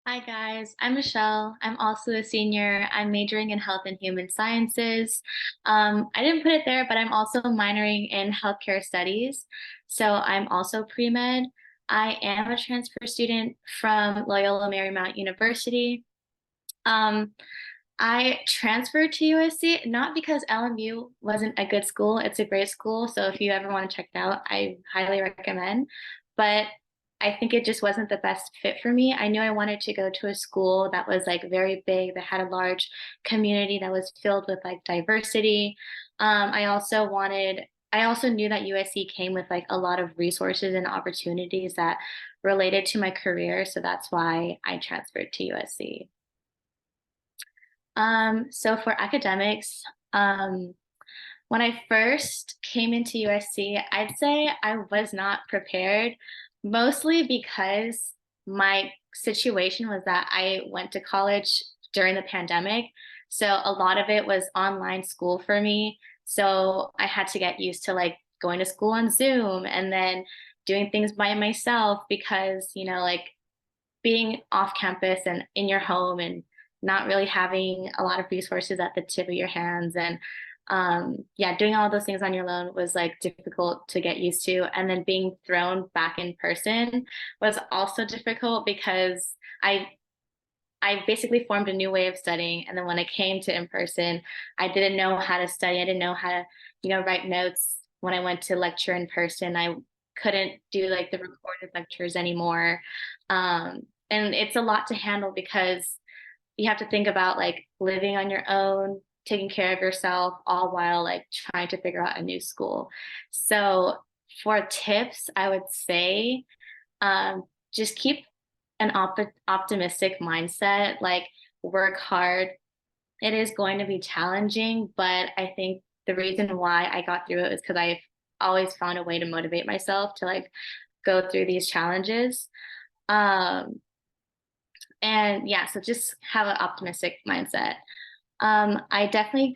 Hi guys, I'm Michelle. I'm also a senior. I'm majoring in health and human sciences. I didn't put it there, but I'm also minoring in healthcare studies. So I'm also pre-med. I am a transfer student from Loyola Marymount University. I transferred to USC not because LMU wasn't a good school. It's a great school. So if you ever want to check it out, I highly recommend. But I think it just wasn't the best fit for me. I knew I wanted to go to a school that was like very big, that had a large community that was filled with like diversity. I also knew that USC came with like a lot of resources and opportunities that related to my career. So that's why I transferred to USC. So for academics, when I first came into USC, I'd say I was not prepared, mostly because my situation was that I went to college during the pandemic. So a lot of it was online school for me. So I had to get used to like going to school on Zoom and then doing things by myself because, you know, like being off campus and in your home and not really having a lot of resources at the tip of your hands and doing all those things on your own was like difficult to get used to. And then being thrown back in person was also difficult because I basically formed a new way of studying. And then when I came to in person, I didn't know how to study. I didn't know how to, write notes when I went to lecture in person. I couldn't do like the recorded lectures anymore. And it's a lot to handle because you have to think about like living on your own, taking care of yourself, all while like trying to figure out a new school. So for tips, I would say just keep an optimistic mindset, like work hard. It is going to be challenging, but I think the reason why I got through it is because I've always found a way to motivate myself to like go through these challenges. And yeah, so just have an optimistic mindset. I definitely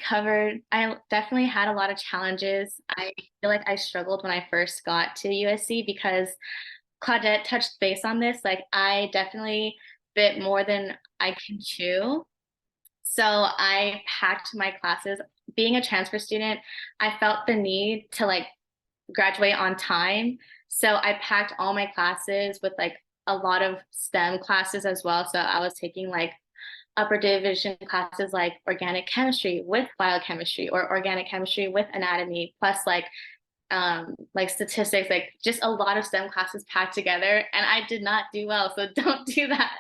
had a lot of challenges. I feel like I struggled when I first got to USC because Claudette touched base on this. Like, I definitely bit more than I can chew. So I packed my classes. Being a transfer student, I felt the need to like graduate on time. So I packed all my classes with like a lot of STEM classes as well. So I was taking like upper division classes like organic chemistry with biochemistry, or organic chemistry with anatomy, plus like statistics, like just a lot of STEM classes packed together. And I did not do well. So don't do that.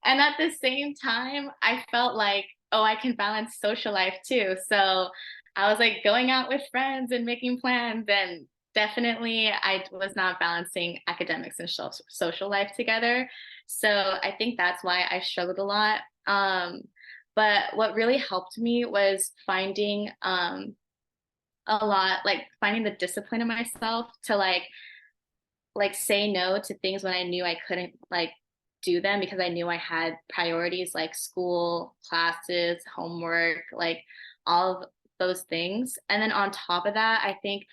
And at the same time, I felt like, oh, I can balance social life too. So I was like going out with friends and making plans, and definitely I was not balancing academics and social life together. So I think that's why I struggled a lot. But what really helped me was finding finding the discipline in myself to like say no to things when I knew I couldn't like do them, because I knew I had priorities like school, classes, homework, like all of those things. And then on top of that, I think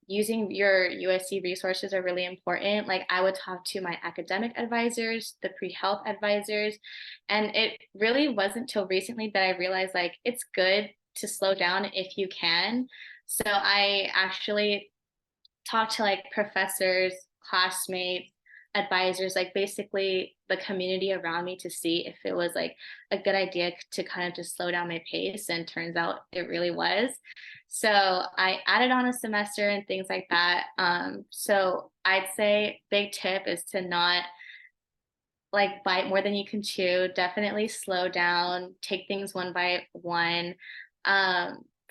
using your USC resources are really important. Like, I would talk to my academic advisors, the pre-health advisors, and it really wasn't till recently that I realized like it's good to slow down if you can. So I actually talked to like professors, classmates, advisors, like basically the community around me, to see if it was like a good idea to kind of just slow down my pace. And turns out it really was. So I added on a semester and things like that. So I'd say big tip is to not like bite more than you can chew. Definitely slow down, take things one by one.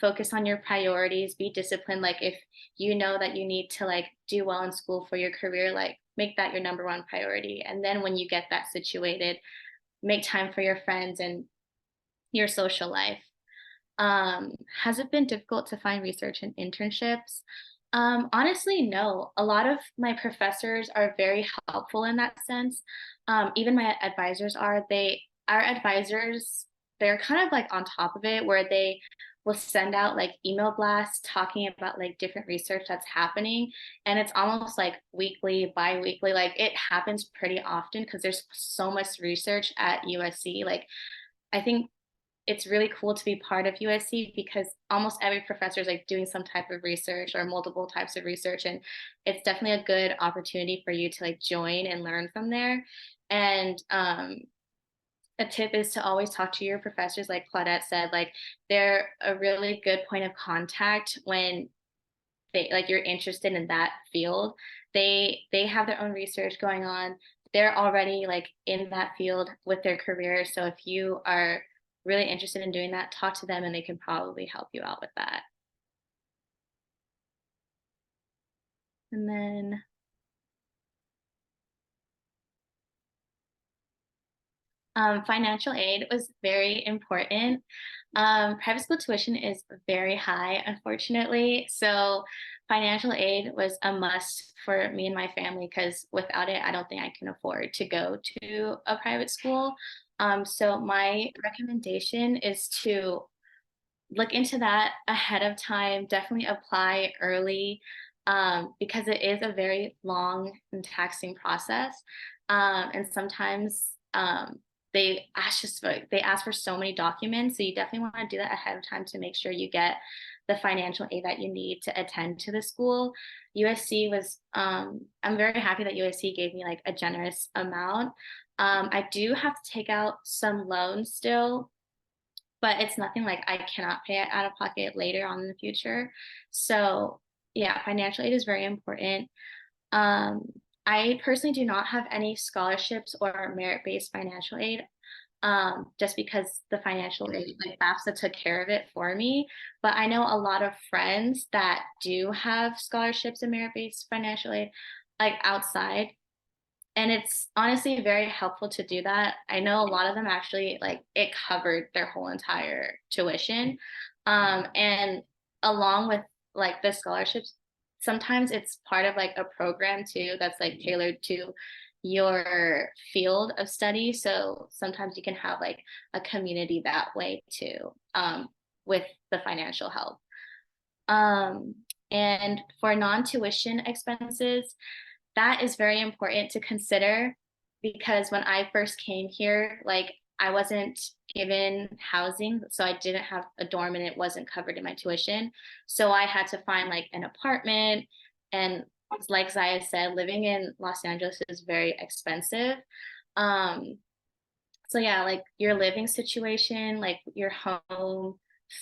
Focus on your priorities, be disciplined. Like, if you know that you need to like do well in school for your career, like make that your number one priority. And then when you get that situated, make time for your friends and your social life. Has it been difficult to find research and internships? Honestly, no. A lot of my professors are very helpful in that sense. Even my advisors are. Our advisors, they're kind of like on top of it, where they will send out like email blasts talking about like different research that's happening. And it's almost like weekly, bi-weekly. Like, it happens pretty often because there's so much research at USC. Like, I think it's really cool to be part of USC because almost every professor is like doing some type of research or multiple types of research. And it's definitely a good opportunity for you to like join and learn from there. And a tip is to always talk to your professors. Like Claudette said, like, they're a really good point of contact when you're interested in that field. They have their own research going on. They're already like in that field with their career. So if you are really interested in doing that, talk to them and they can probably help you out with that. And then financial aid was very important. Private school tuition is very high, unfortunately. So financial aid was a must for me and my family, because without it, I don't think I can afford to go to a private school. So my recommendation is to look into that ahead of time, definitely apply early, because it is a very long and taxing process. And sometimes they ask for so many documents. So you definitely want to do that ahead of time to make sure you get the financial aid that you need to attend to the school. USC was, I'm very happy that USC gave me like a generous amount. I do have to take out some loans still, but it's nothing like I cannot pay it out of pocket later on in the future. So yeah, financial aid is very important. I personally do not have any scholarships or merit-based financial aid, just because the financial aid, like FAFSA took care of it for me. But I know a lot of friends that do have scholarships and merit-based financial aid, like outside. And it's honestly very helpful to do that. I know a lot of them actually, like, it covered their whole entire tuition. And along with like the scholarships, sometimes it's part of like a program too that's like tailored to your field of study. So sometimes you can have like a community that way too, with the financial help. And for non-tuition expenses, that is very important to consider, because when I first came here, like I wasn't given housing, so I didn't have a dorm and it wasn't covered in my tuition. So I had to find like an apartment, and like Zaya said, living in Los Angeles is very expensive. Um, so yeah, like your living situation, like your home,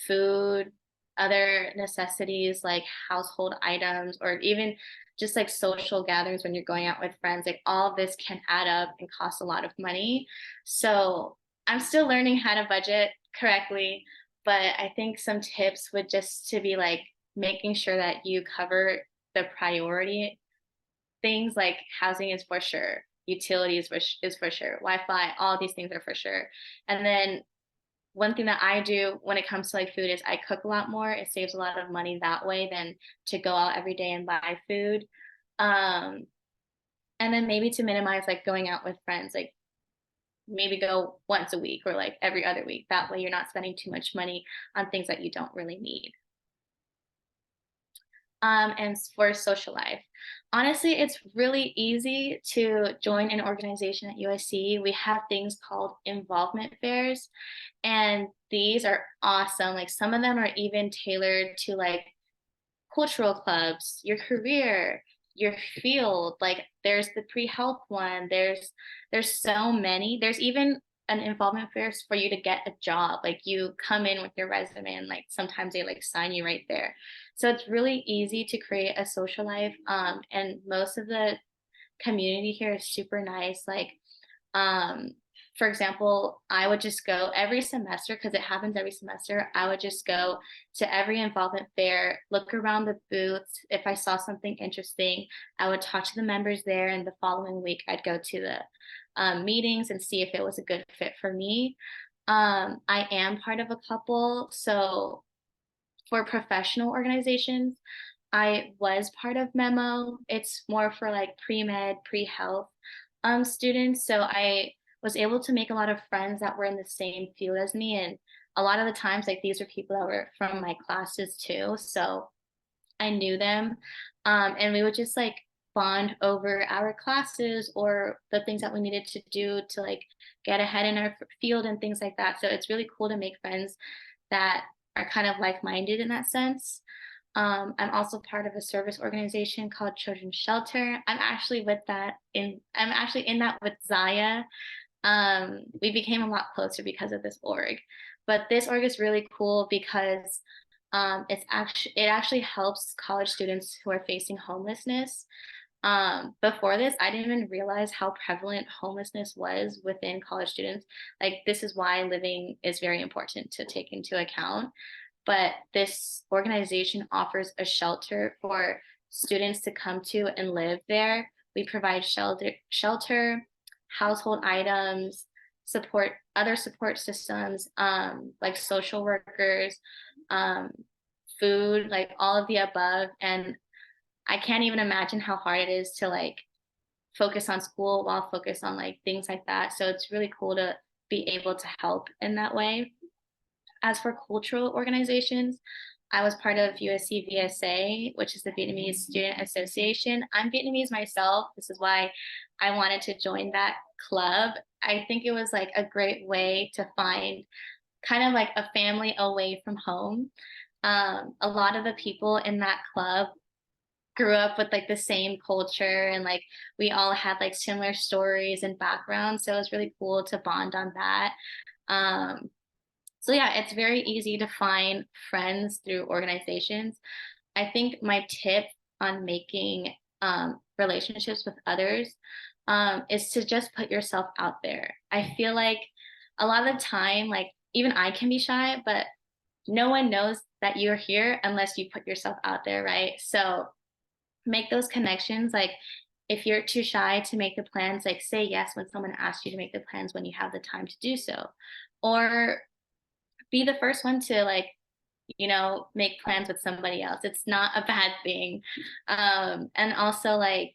food, other necessities like household items, or even just like social gatherings when you're going out with friends, like all of this can add up and cost a lot of money. So I'm still learning how to budget correctly, but I think some tips would just to be like making sure that you cover the priority things, like housing is for sure, utilities is for sure, Wi-Fi, all these things are for sure. And then one thing that I do when it comes to like food is I cook a lot more. It saves a lot of money that way than to go out every day and buy food. Um, and then maybe to minimize like going out with friends, like maybe go once a week or like every other week. That way you're not spending too much money on things that you don't really need. And for social life, honestly, it's really easy to join an organization at USC. We have things called involvement fairs, and these are awesome. Like some of them are even tailored to like cultural clubs, your career, your field. Like there's the pre-health one. There's so many. There's even an involvement fair for you to get a job. Like you come in with your resume and like sometimes they like sign you right there. So it's really easy to create a social life. And most of the community here is super nice. Like for example, I would just go every semester, because it happens every semester. I would just go to every involvement fair, look around the booths. If I saw something interesting, I would talk to the members there, and the following week I'd go to the meetings and see if it was a good fit for me. I am part of a couple, so for professional organizations, I was part of Memo. It's more for like pre-med, pre-health students. So I was able to make a lot of friends that were in the same field as me. And a lot of the times, like these were people that were from my classes too. So I knew them. And we would just like bond over our classes or the things that we needed to do to like get ahead in our field and things like that. So it's really cool to make friends that are kind of like-minded in that sense. I'm also part of a service organization called Children's Shelter. I'm actually in that with Zaya. We became a lot closer because of this org. But this org is really cool because it actually helps college students who are facing homelessness. Before this, I didn't even realize how prevalent homelessness was within college students. Like this is why living is very important to take into account. But this organization offers a shelter for students to come to and live there. We provide shelter, household items, other support systems, like social workers, food, like all of the above. And I can't even imagine how hard it is to like focus on school while focus on like things like that. So it's really cool to be able to help in that way. As for cultural organizations, I was part of USC VSA, which is the Vietnamese Student Association. I'm Vietnamese myself. This is why I wanted to join that club. I think it was like a great way to find kind of like a family away from home. A lot of the people in that club grew up with like the same culture, and like we all had like similar stories and backgrounds. So it was really cool to bond on that. So yeah, it's very easy to find friends through organizations. I think my tip on making relationships with others is to just put yourself out there. I feel like a lot of the time, like even I can be shy, but no one knows that you're here unless you put yourself out there, right? So make those connections. Like if you're too shy to make the plans, like say yes when someone asks you to make the plans when you have the time to do so. Or be the first one to like, make plans with somebody else. It's not a bad thing. And also like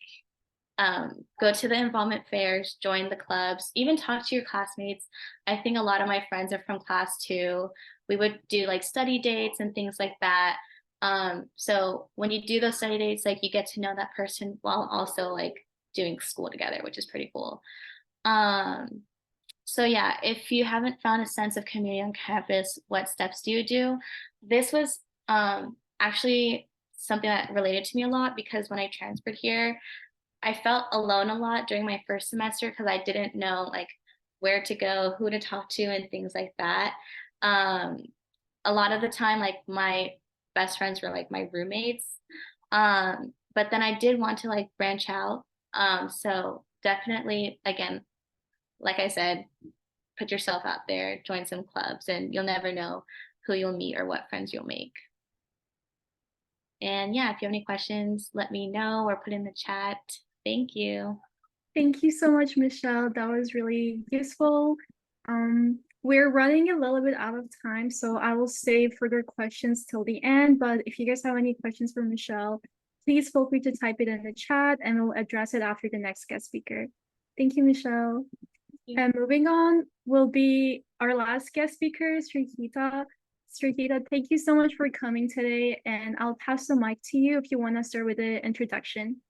go to the involvement fairs, join the clubs, even talk to your classmates. I think a lot of my friends are from class too. We would do like study dates and things like that. So when you do those study dates, like you get to know that person while also like doing school together, which is pretty cool. So yeah, if you haven't found a sense of community on campus, what steps do you do? This was actually something that related to me a lot, because when I transferred here, I felt alone a lot during my first semester because I didn't know like where to go, who to talk to, and things like that. A lot of the time, like my best friends were like my roommates. But then I did want to like branch out. So definitely, again, like I said, put yourself out there, join some clubs, and you'll never know who you'll meet or what friends you'll make. And yeah, if you have any questions, let me know or put in the chat. Thank you. Thank you so much, Michelle. That was really useful. We're running a little bit out of time, so I will save further questions till the end. But if you guys have any questions for Michelle, please feel free to type it in the chat and we'll address it after the next guest speaker. Thank you, Michelle. you. And moving on will be our last guest speaker, Srikita. Srikita, thank you so much for coming today, and I'll pass the mic to you if you want to start with the introduction.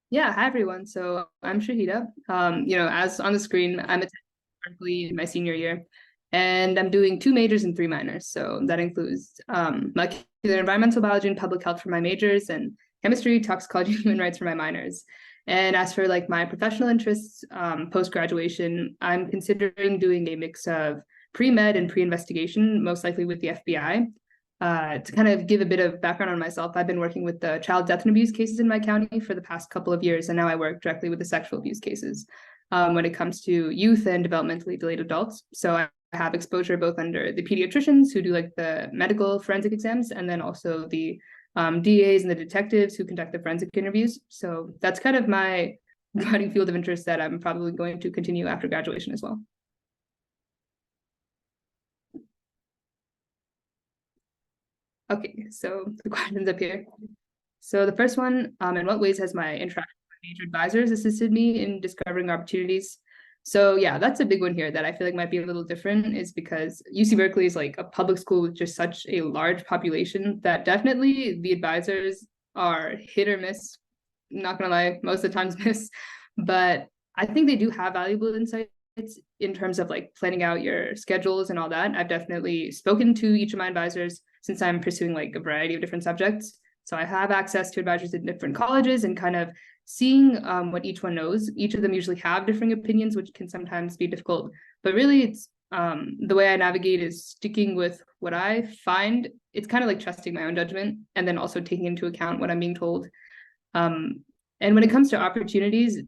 Yeah, hi everyone. So I'm Shahida. As on the screen, I'm currently in my senior year, and I'm doing 2 majors and 3 minors. So that includes molecular environmental biology and public health for my majors, and chemistry, toxicology, and human rights for my minors. And as for like my professional interests, post-graduation, I'm considering doing a mix of pre-med and pre-investigation, most likely with the FBI. To kind of give a bit of background on myself, I've been working with the child death and abuse cases in my county for the past couple of years, and now I work directly with the sexual abuse cases when it comes to youth and developmentally delayed adults. So I have exposure both under the pediatricians who do like the medical forensic exams, and then also the DAs and the detectives who conduct the forensic interviews. So that's kind of my budding field of interest that I'm probably going to continue after graduation as well. Okay, so the questions up here. So the first one, in what ways has my interaction with major advisors assisted me in discovering opportunities? So yeah, that's a big one here that I feel like might be a little different, is because UC Berkeley is like a public school with just such a large population that definitely the advisors are hit or miss. Not gonna lie, most of the times miss, but I think they do have valuable insights in terms of like planning out your schedules and all that. I've definitely spoken to each of my advisors since I'm pursuing like a variety of different subjects. So I have access to advisors in different colleges and kind of seeing what each one knows. Each of them usually have differing opinions, which can sometimes be difficult. But really, it's the way I navigate is sticking with what I find. It's kind of like trusting my own judgment and then also taking into account what I'm being told. And when it comes to opportunities,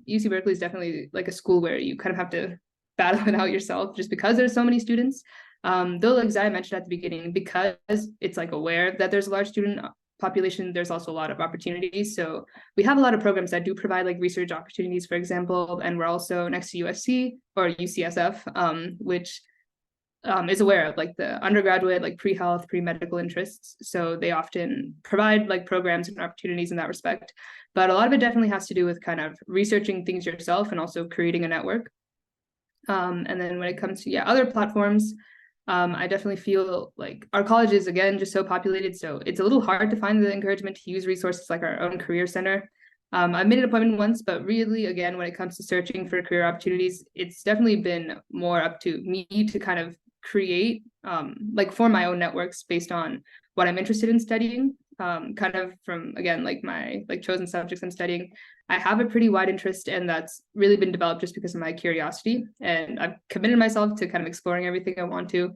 UC Berkeley is definitely like a school where you kind of have to battle it out yourself just because there's so many students. Though, like Zaya mentioned at the beginning, because it's like aware that there's a large student population, there's also a lot of opportunities. So we have a lot of programs that do provide like research opportunities, for example, and we're also next to USC or UCSF, which is aware of like the undergraduate, like pre-health, pre-medical interests. So they often provide like programs and opportunities in that respect. But a lot of it definitely has to do with kind of researching things yourself and also creating a network. And then when it comes to other platforms, I definitely feel like our college is, again, just so populated. So it's a little hard to find the encouragement to use resources like our own career center. I've made an appointment once, but really, again, when it comes to searching for career opportunities, it's definitely been more up to me to kind of create, like form my own networks based on what I'm interested in studying. Kind of from, again, like my chosen subjects I'm studying. I have a pretty wide interest, and that's really been developed just because of my curiosity, and I've committed myself to kind of exploring everything I want to.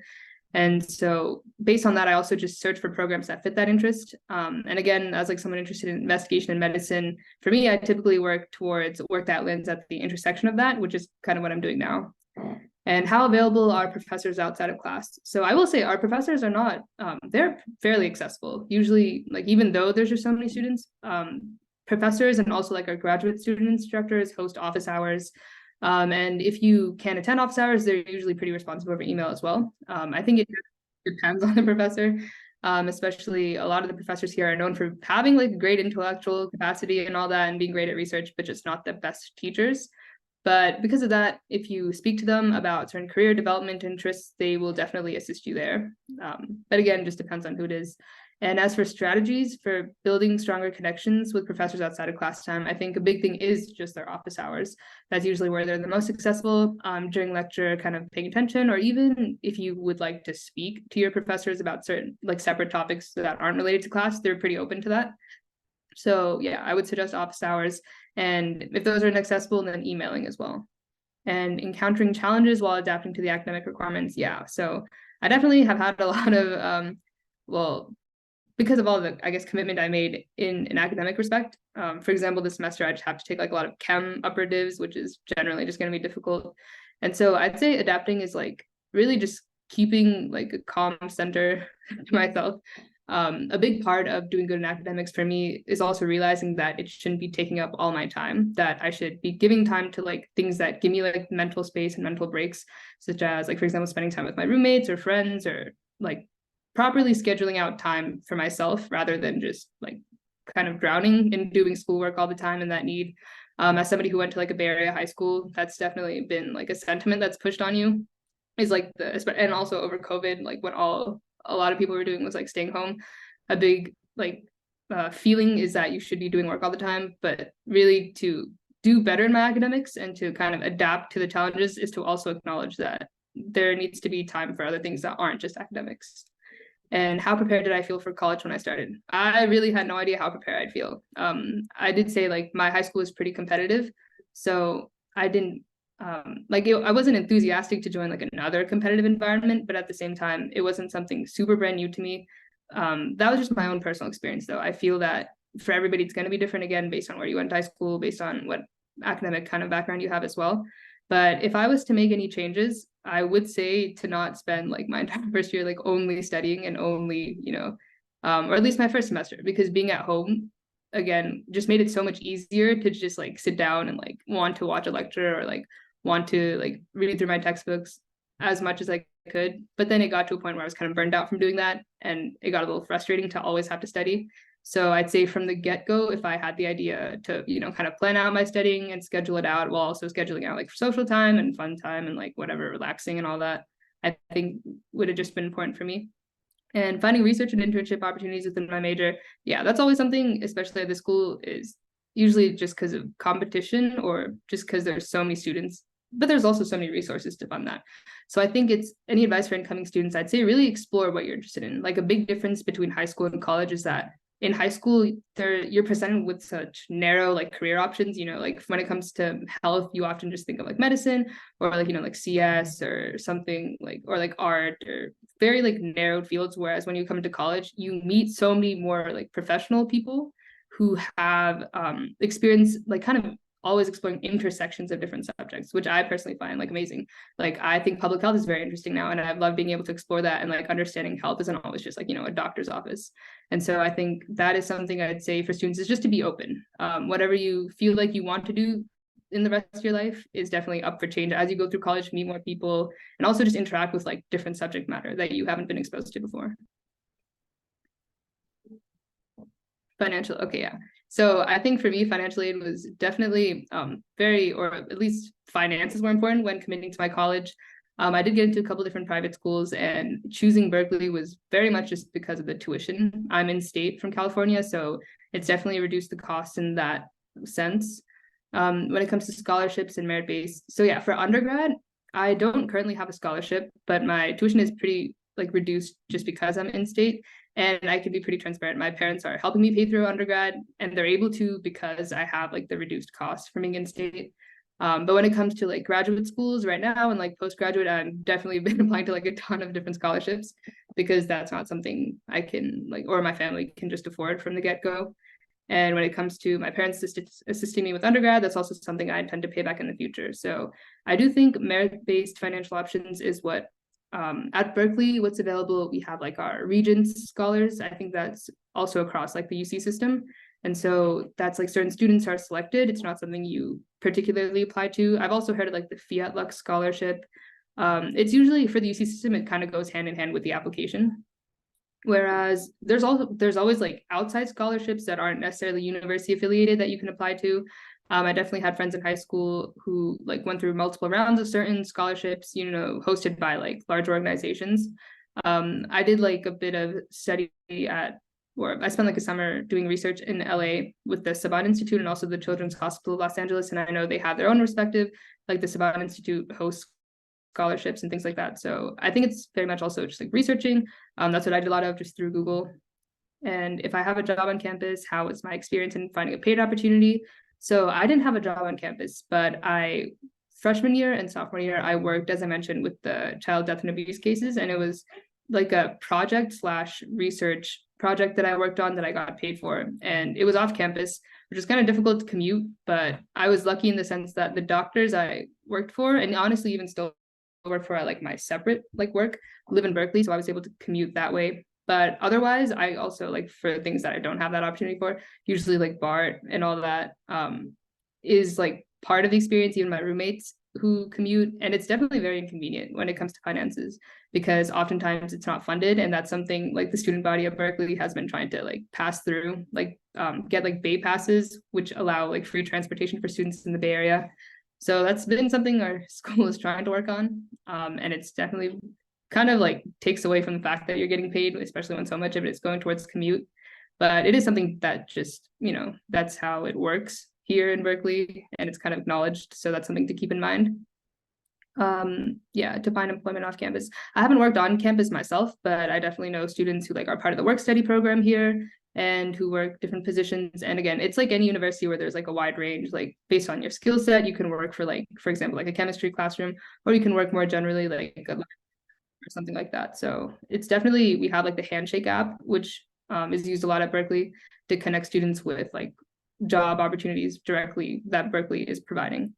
And so based on that, I also just search for programs that fit that interest. And again, as like someone interested in investigation and medicine, for me, I typically work that lands at the intersection of that, which is kind of what I'm doing now. And how available are professors outside of class? So I will say our professors are not, they're fairly accessible. Usually, like even though there's just so many students, professors and also like our graduate student instructors host office hours. And if you can attend office hours, they're usually pretty responsive over email as well. I think it depends on the professor. Especially a lot of the professors here are known for having like great intellectual capacity and all that and being great at research, but just not the best teachers. But because of that, if you speak to them about certain career development interests, they will definitely assist you there. But again, just depends on who it is. And as for strategies for building stronger connections with professors outside of class time, I think a big thing is just their office hours. That's usually where they're the most accessible, during lecture, kind of paying attention, or even if you would like to speak to your professors about certain like separate topics that aren't related to class, they're pretty open to that. So yeah, I would suggest office hours. And if those are inaccessible, then emailing as well. And encountering challenges while adapting to the academic requirements. Yeah, so I definitely have had a lot of, well, because of all the, I guess, commitment I made in an academic respect. For example, this semester, I just have to take like a lot of chem upperatives, which is generally just going to be difficult. And so I'd say adapting is like really just keeping like a calm center to myself. A big part of doing good in academics for me is also realizing that it shouldn't be taking up all my time, that I should be giving time to like things that give me like mental space and mental breaks, such as like, for example, spending time with my roommates or friends, or like properly scheduling out time for myself rather than just like kind of drowning in doing schoolwork all the time and that need. As somebody who went to like a Bay Area high school, that's definitely been like a sentiment that's pushed on you, is like and also over COVID, like when a lot of people were doing was like staying home, a big like feeling is that you should be doing work all the time, but really to do better in my academics and to kind of adapt to the challenges is to also acknowledge that there needs to be time for other things that aren't just academics. And how prepared did I feel for college when I started? I really had no idea how prepared I'd feel. I did say like my high school was pretty competitive, so I didn't I wasn't enthusiastic to join like another competitive environment, but at the same time, it wasn't something super brand new to me. That was just my own personal experience, though. I feel that for everybody, it's going to be different again, based on where you went to high school, based on what academic kind of background you have as well. But if I was to make any changes, I would say to not spend like my entire first year like only studying and only, or at least my first semester, because being at home again just made it so much easier to just like sit down and like want to watch a lecture or like want to like read through my textbooks as much as I could. But then it got to a point where I was kind of burned out from doing that, and it got a little frustrating to always have to study. So I'd say from the get-go, if I had the idea to, kind of plan out my studying and schedule it out while also scheduling out like social time and fun time and like whatever, relaxing and all that, I think would have just been important for me. And finding research and internship opportunities within my major, yeah, that's always something, especially at the school, is usually just because of competition or just because there's so many students, but there's also so many resources to fund that. So I think it's any advice for incoming students, I'd say really explore what you're interested in. Like a big difference between high school and college is that in high school, you're presented with such narrow like career options. Like when it comes to health, you often just think of like medicine or like like CS or something like, or like art, or very like narrowed fields. Whereas when you come to college, you meet so many more like professional people who have experience like kind of always exploring intersections of different subjects, which I personally find like amazing. Like I think public health is very interesting now, and I've loved being able to explore that, and like understanding health isn't always just like a doctor's office. And so I think that is something I'd say for students, is just to be open. Whatever you feel like you want to do in the rest of your life is definitely up for change as you go through college, meet more people, and also just interact with like different subject matter that you haven't been exposed to before. Financial, okay, yeah. So I think for me, financial aid was definitely or at least finances were important when committing to my college. I did get into a couple different private schools, and choosing Berkeley was very much just because of the tuition. I'm in state from California, so it's definitely reduced the cost in that sense. When it comes to scholarships and merit-based, so yeah, for undergrad, I don't currently have a scholarship, but my tuition is pretty like reduced just because I'm in state. And I can be pretty transparent. My parents are helping me pay through undergrad, and they're able to because I have like the reduced cost from being in state. But when it comes to like graduate schools right now and like postgraduate, I've definitely been applying to like a ton of different scholarships, because that's not something I can like, or my family can just afford from the get-go. And when it comes to my parents assisting me with undergrad, that's also something I intend to pay back in the future. So I do think merit-based financial options is what at Berkeley, what's available. We have like our Regents scholars. I think that's also across like the UC system. And so that's like certain students are selected. It's not something you particularly apply to. I've also heard of like the Fiat Lux scholarship. It's usually for the UC system, it kind of goes hand in hand with the application. Whereas there's always like outside scholarships that aren't necessarily university affiliated that you can apply to. I definitely had friends in high school who like went through multiple rounds of certain scholarships, hosted by like large organizations. I did like a bit of study at or I spent like a summer doing research in LA with the Saban Institute and also the Children's Hospital of Los Angeles. And I know they have their own respective, like the Saban Institute hosts scholarships and things like that. So I think it's very much also just like researching. That's what I did a lot of just through Google. And if I have a job on campus, how was my experience in finding a paid opportunity? So I didn't have a job on campus, but freshman year and sophomore year, I worked, as I mentioned, with the child death and abuse cases. And it was like a project/research project that I worked on that I got paid for. And it was off campus, which was kind of difficult to commute, but I was lucky in the sense that the doctors I worked for, and honestly even still work for like my separate like work, live in Berkeley. So I was able to commute that way. But otherwise, I also like for things that I don't have that opportunity for, usually like BART and all that is like part of the experience, even my roommates who commute. And it's definitely very inconvenient when it comes to finances, because oftentimes it's not funded. And that's something like the student body of Berkeley has been trying to like pass through, like get like Bay passes, which allow like free transportation for students in the Bay Area. So that's been something our school is trying to work on. And it's definitely kind of like takes away from the fact that you're getting paid, especially when so much of it is going towards commute. But it is something that just, that's how it works here in Berkeley, and it's kind of acknowledged. So that's something to keep in mind. To find employment off campus. I haven't worked on campus myself, but I definitely know students who like are part of the work study program here and who work different positions. And again, it's like any university where there's like a wide range, like based on your skill set, you can work for like, for example, like a chemistry classroom, or you can work more generally like a or something like that. So it's definitely, we have like the Handshake app, which is used a lot at Berkeley to connect students with like job opportunities directly that Berkeley is providing.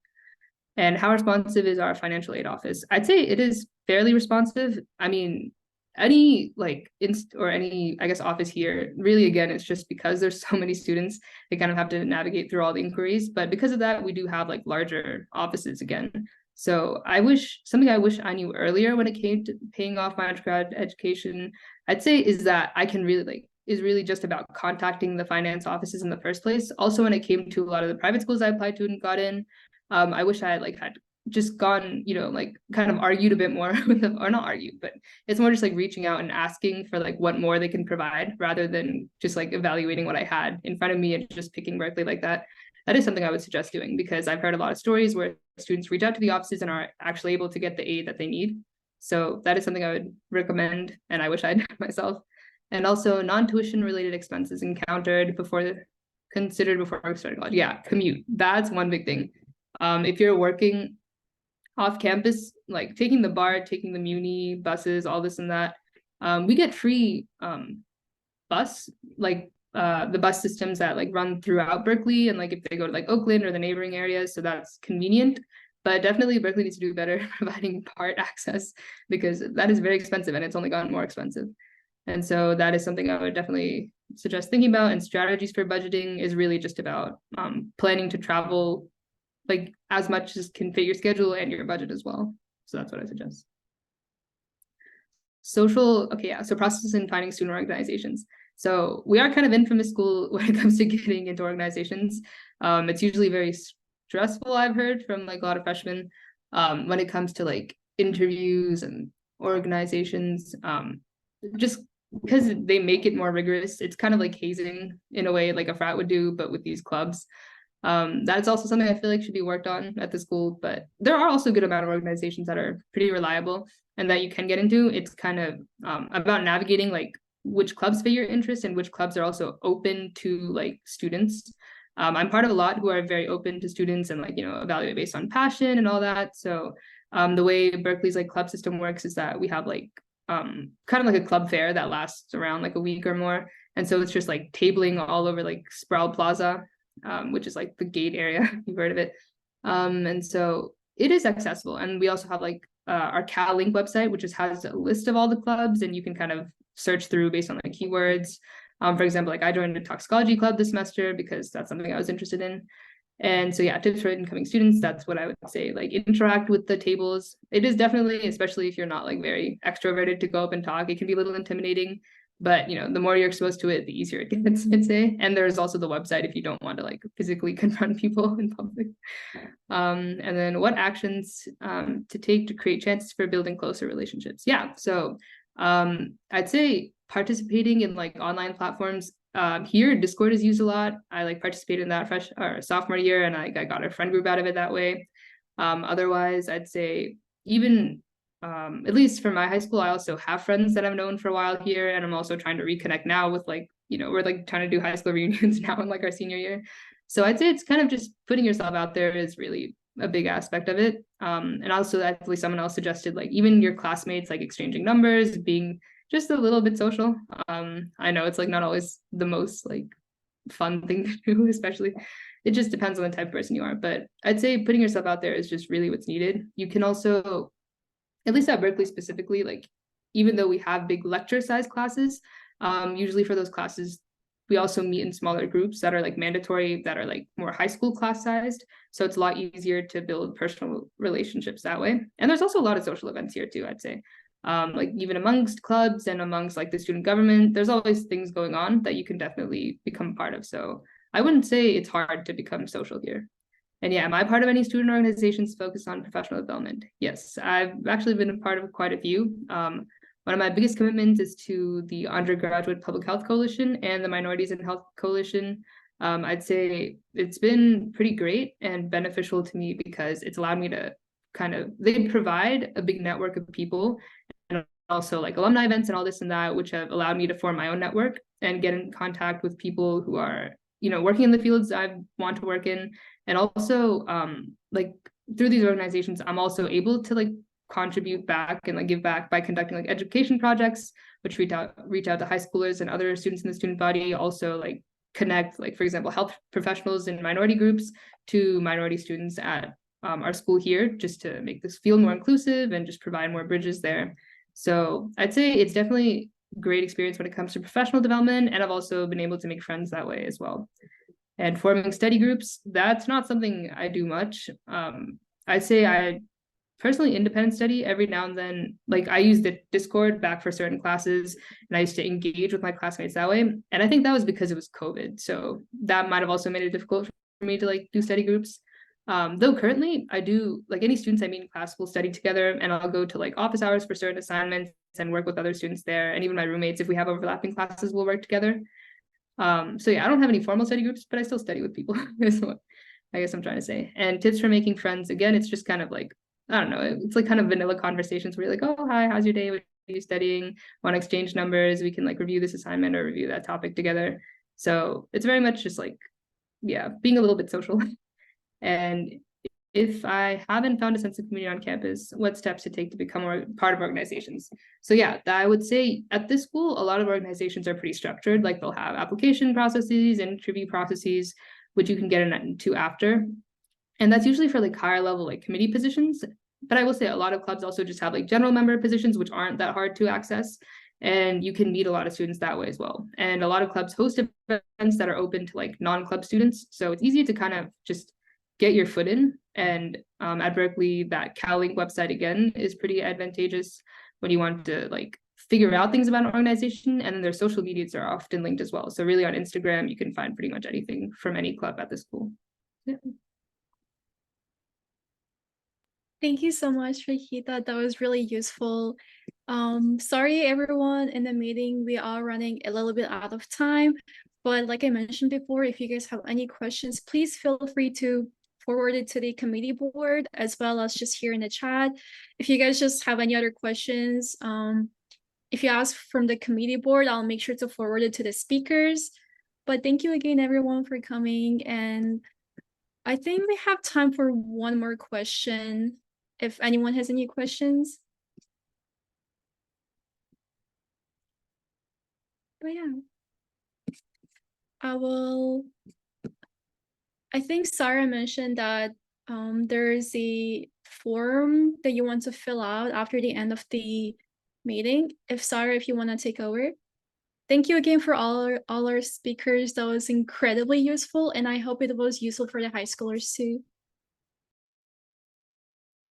And how responsive is our financial aid office? I'd say it is fairly responsive. I mean, any like any, I guess, office here, really, again, it's just because there's so many students, they kind of have to navigate through all the inquiries. But because of that, we do have like larger offices again. So something I wish I knew earlier when it came to paying off my undergrad education, I'd say is that I can really is really just about contacting the finance offices in the first place. Also, when it came to a lot of the private schools I applied to and got in, I wish I had just gone, like kind of argued a bit more with them, or not argue, but it's more just like reaching out and asking for like what more they can provide rather than just like evaluating what I had in front of me and just picking Berkeley like that. That is something I would suggest doing, because I've heard a lot of stories where students reach out to the offices and are actually able to get the aid that they need. So that is something I would recommend, and I wish I'd done myself. And also non-tuition related expenses considered before starting college. Yeah, commute. That's one big thing. If you're working off campus, like taking the BART, taking the Muni buses, all this and that, we get free bus, like the bus systems that like run throughout Berkeley, and like if they go to like Oakland or the neighboring areas, so that's convenient. But definitely Berkeley needs to do better providing BART access, because that is very expensive and it's only gotten more expensive. And so that is something I would definitely suggest thinking about. And strategies for budgeting is really just about planning to travel like as much as can fit your schedule and your budget as well. So that's what I suggest. So processes in finding student organizations. So we are kind of infamous school when it comes to getting into organizations. It's usually very stressful, I've heard from like a lot of freshmen, when it comes to like interviews and organizations, just because they make it more rigorous. It's kind of like hazing in a way, like a frat would do, but with these clubs. That's also something I feel like should be worked on at the school. But there are also a good amount of organizations that are pretty reliable and that you can get into. It's kind of about navigating like which clubs fit your interest and which clubs are also open to like students. I'm part of a lot who are very open to students and like, evaluate based on passion and all that. So the way Berkeley's like club system works is that we have like kind of like a club fair that lasts around like a week or more. And so it's just like tabling all over like Sproul Plaza, which is like the gate area, you've heard of it. And so it is accessible. And we also have like our Cal Link website, which just has a list of all the clubs, and you can kind of search through based on like keywords. For example, like I joined a toxicology club this semester because that's something I was interested in. And so yeah, tips for incoming students, that's what I would say, like interact with the tables. It is definitely, especially if you're not like very extroverted, to go up and talk, it can be a little intimidating, but the more you're exposed to it, the easier it gets, I'd say. And there's also the website if you don't want to like physically confront people in public. And then what actions to take to create chances for building closer relationships. Yeah, so I'd say participating in like online platforms Here, Discord is used a lot. I like participated in that sophomore year, and I got a friend group out of it that way. Otherwise, I'd say even at least for my high school, I also have friends that I've known for a while here, and I'm also trying to reconnect now with like, we're like trying to do high school reunions now in like our senior year. So I'd say it's kind of just putting yourself out there is really a big aspect of it. And also actually someone else suggested like even your classmates like exchanging numbers, being just a little bit social. I know it's like not always the most like fun thing to do, especially it just depends on the type of person you are. But I'd say putting yourself out there is just really what's needed. You can also, at least at Berkeley specifically, like even though we have big lecture size classes, usually for those classes, we also meet in smaller groups that are like mandatory, that are like more high school class sized. So it's a lot easier to build personal relationships that way. And there's also a lot of social events here too, I'd say. Like even amongst clubs and amongst like the student government, there's always things going on that you can definitely become part of. So I wouldn't say it's hard to become social here. And yeah, am I part of any student organizations focused on professional development? Yes, I've actually been a part of quite a few. One of my biggest commitments is to the Undergraduate Public Health Coalition and the Minorities in Health Coalition. I'd say it's been pretty great and beneficial to me because it's allowed me to they provide a big network of people and also like alumni events and all this and that, which have allowed me to form my own network and get in contact with people who are, working in the fields I want to work in. And also like through these organizations, I'm also able to like contribute back and like give back by conducting like education projects, which reach out to high schoolers and other students in the student body. Also like connect, like for example, health professionals in minority groups to minority students at our school here, just to make this field more inclusive and just provide more bridges there. So I'd say it's definitely a great experience when it comes to professional development, and I've also been able to make friends that way as well. And forming study groups, that's not something I do much. I'd say I personally independent study every now and then. Like I use the Discord back for certain classes, and I used to engage with my classmates that way. And I think that was because it was COVID. So that might have also made it difficult for me to like do study groups. Though currently I do, like any students I meet in class will study together, and I'll go to like office hours for certain assignments and work with other students there. And even my roommates, if we have overlapping classes, we'll work together. So yeah, I don't have any formal study groups, but I still study with people is what I guess I'm trying to say. And tips for making friends, again, it's just kind of like, I don't know, it's like kind of vanilla conversations where you're like, oh, hi, how's your day? What are you studying? Want to exchange numbers? We can like review this assignment or review that topic together. So it's very much just like, yeah, being a little bit social. And if I haven't found a sense of community on campus, what steps to take to become more part of organizations? So yeah, I would say at this school, a lot of organizations are pretty structured. Like they'll have application processes and interview processes, which you can get into after. And that's usually for like higher level, like committee positions. But I will say a lot of clubs also just have like general member positions, which aren't that hard to access. And you can meet a lot of students that way as well. And a lot of clubs host events that are open to like non-club students. So it's easy to kind of just get your foot in. And at Berkeley, that CalLink website again is pretty advantageous when you want to like figure out things about an organization. And then their social medias are often linked as well. So really on Instagram, you can find pretty much anything from any club at the school. Yeah. Thank you so much, Rahita. That was really useful. Sorry, everyone in the meeting, we are running a little bit out of time. But like I mentioned before, if you guys have any questions, please feel free to forward it to the committee board as well as just here in the chat. If you guys just have any other questions, if you ask from the committee board, I'll make sure to forward it to the speakers. But thank you again, everyone, for coming. And I think we have time for one more question. If anyone has any questions. But yeah, I think Sarah mentioned that there is a form that you want to fill out after the end of the meeting. Sarah, if you want to take over. Thank you again for all our speakers. That was incredibly useful, and I hope it was useful for the high schoolers too.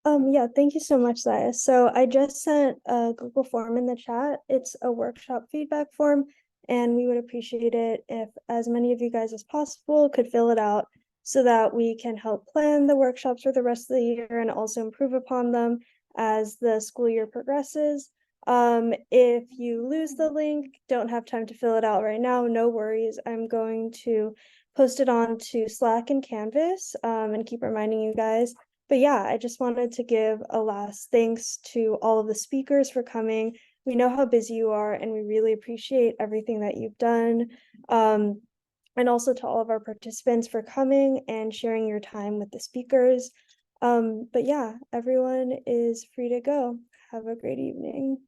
Yeah, thank you so much, Zaya. So I just sent a Google form in the chat. It's a workshop feedback form, and we would appreciate it if as many of you guys as possible could fill it out so that we can help plan the workshops for the rest of the year and also improve upon them as the school year progresses. If you lose the link, don't have time to fill it out right now, no worries. I'm going to post it on to Slack and Canvas, and keep reminding you guys. But yeah, I just wanted to give a last thanks to all of the speakers for coming. We know how busy you are, and we really appreciate everything that you've done. And also to all of our participants for coming and sharing your time with the speakers. But yeah, everyone is free to go. Have a great evening.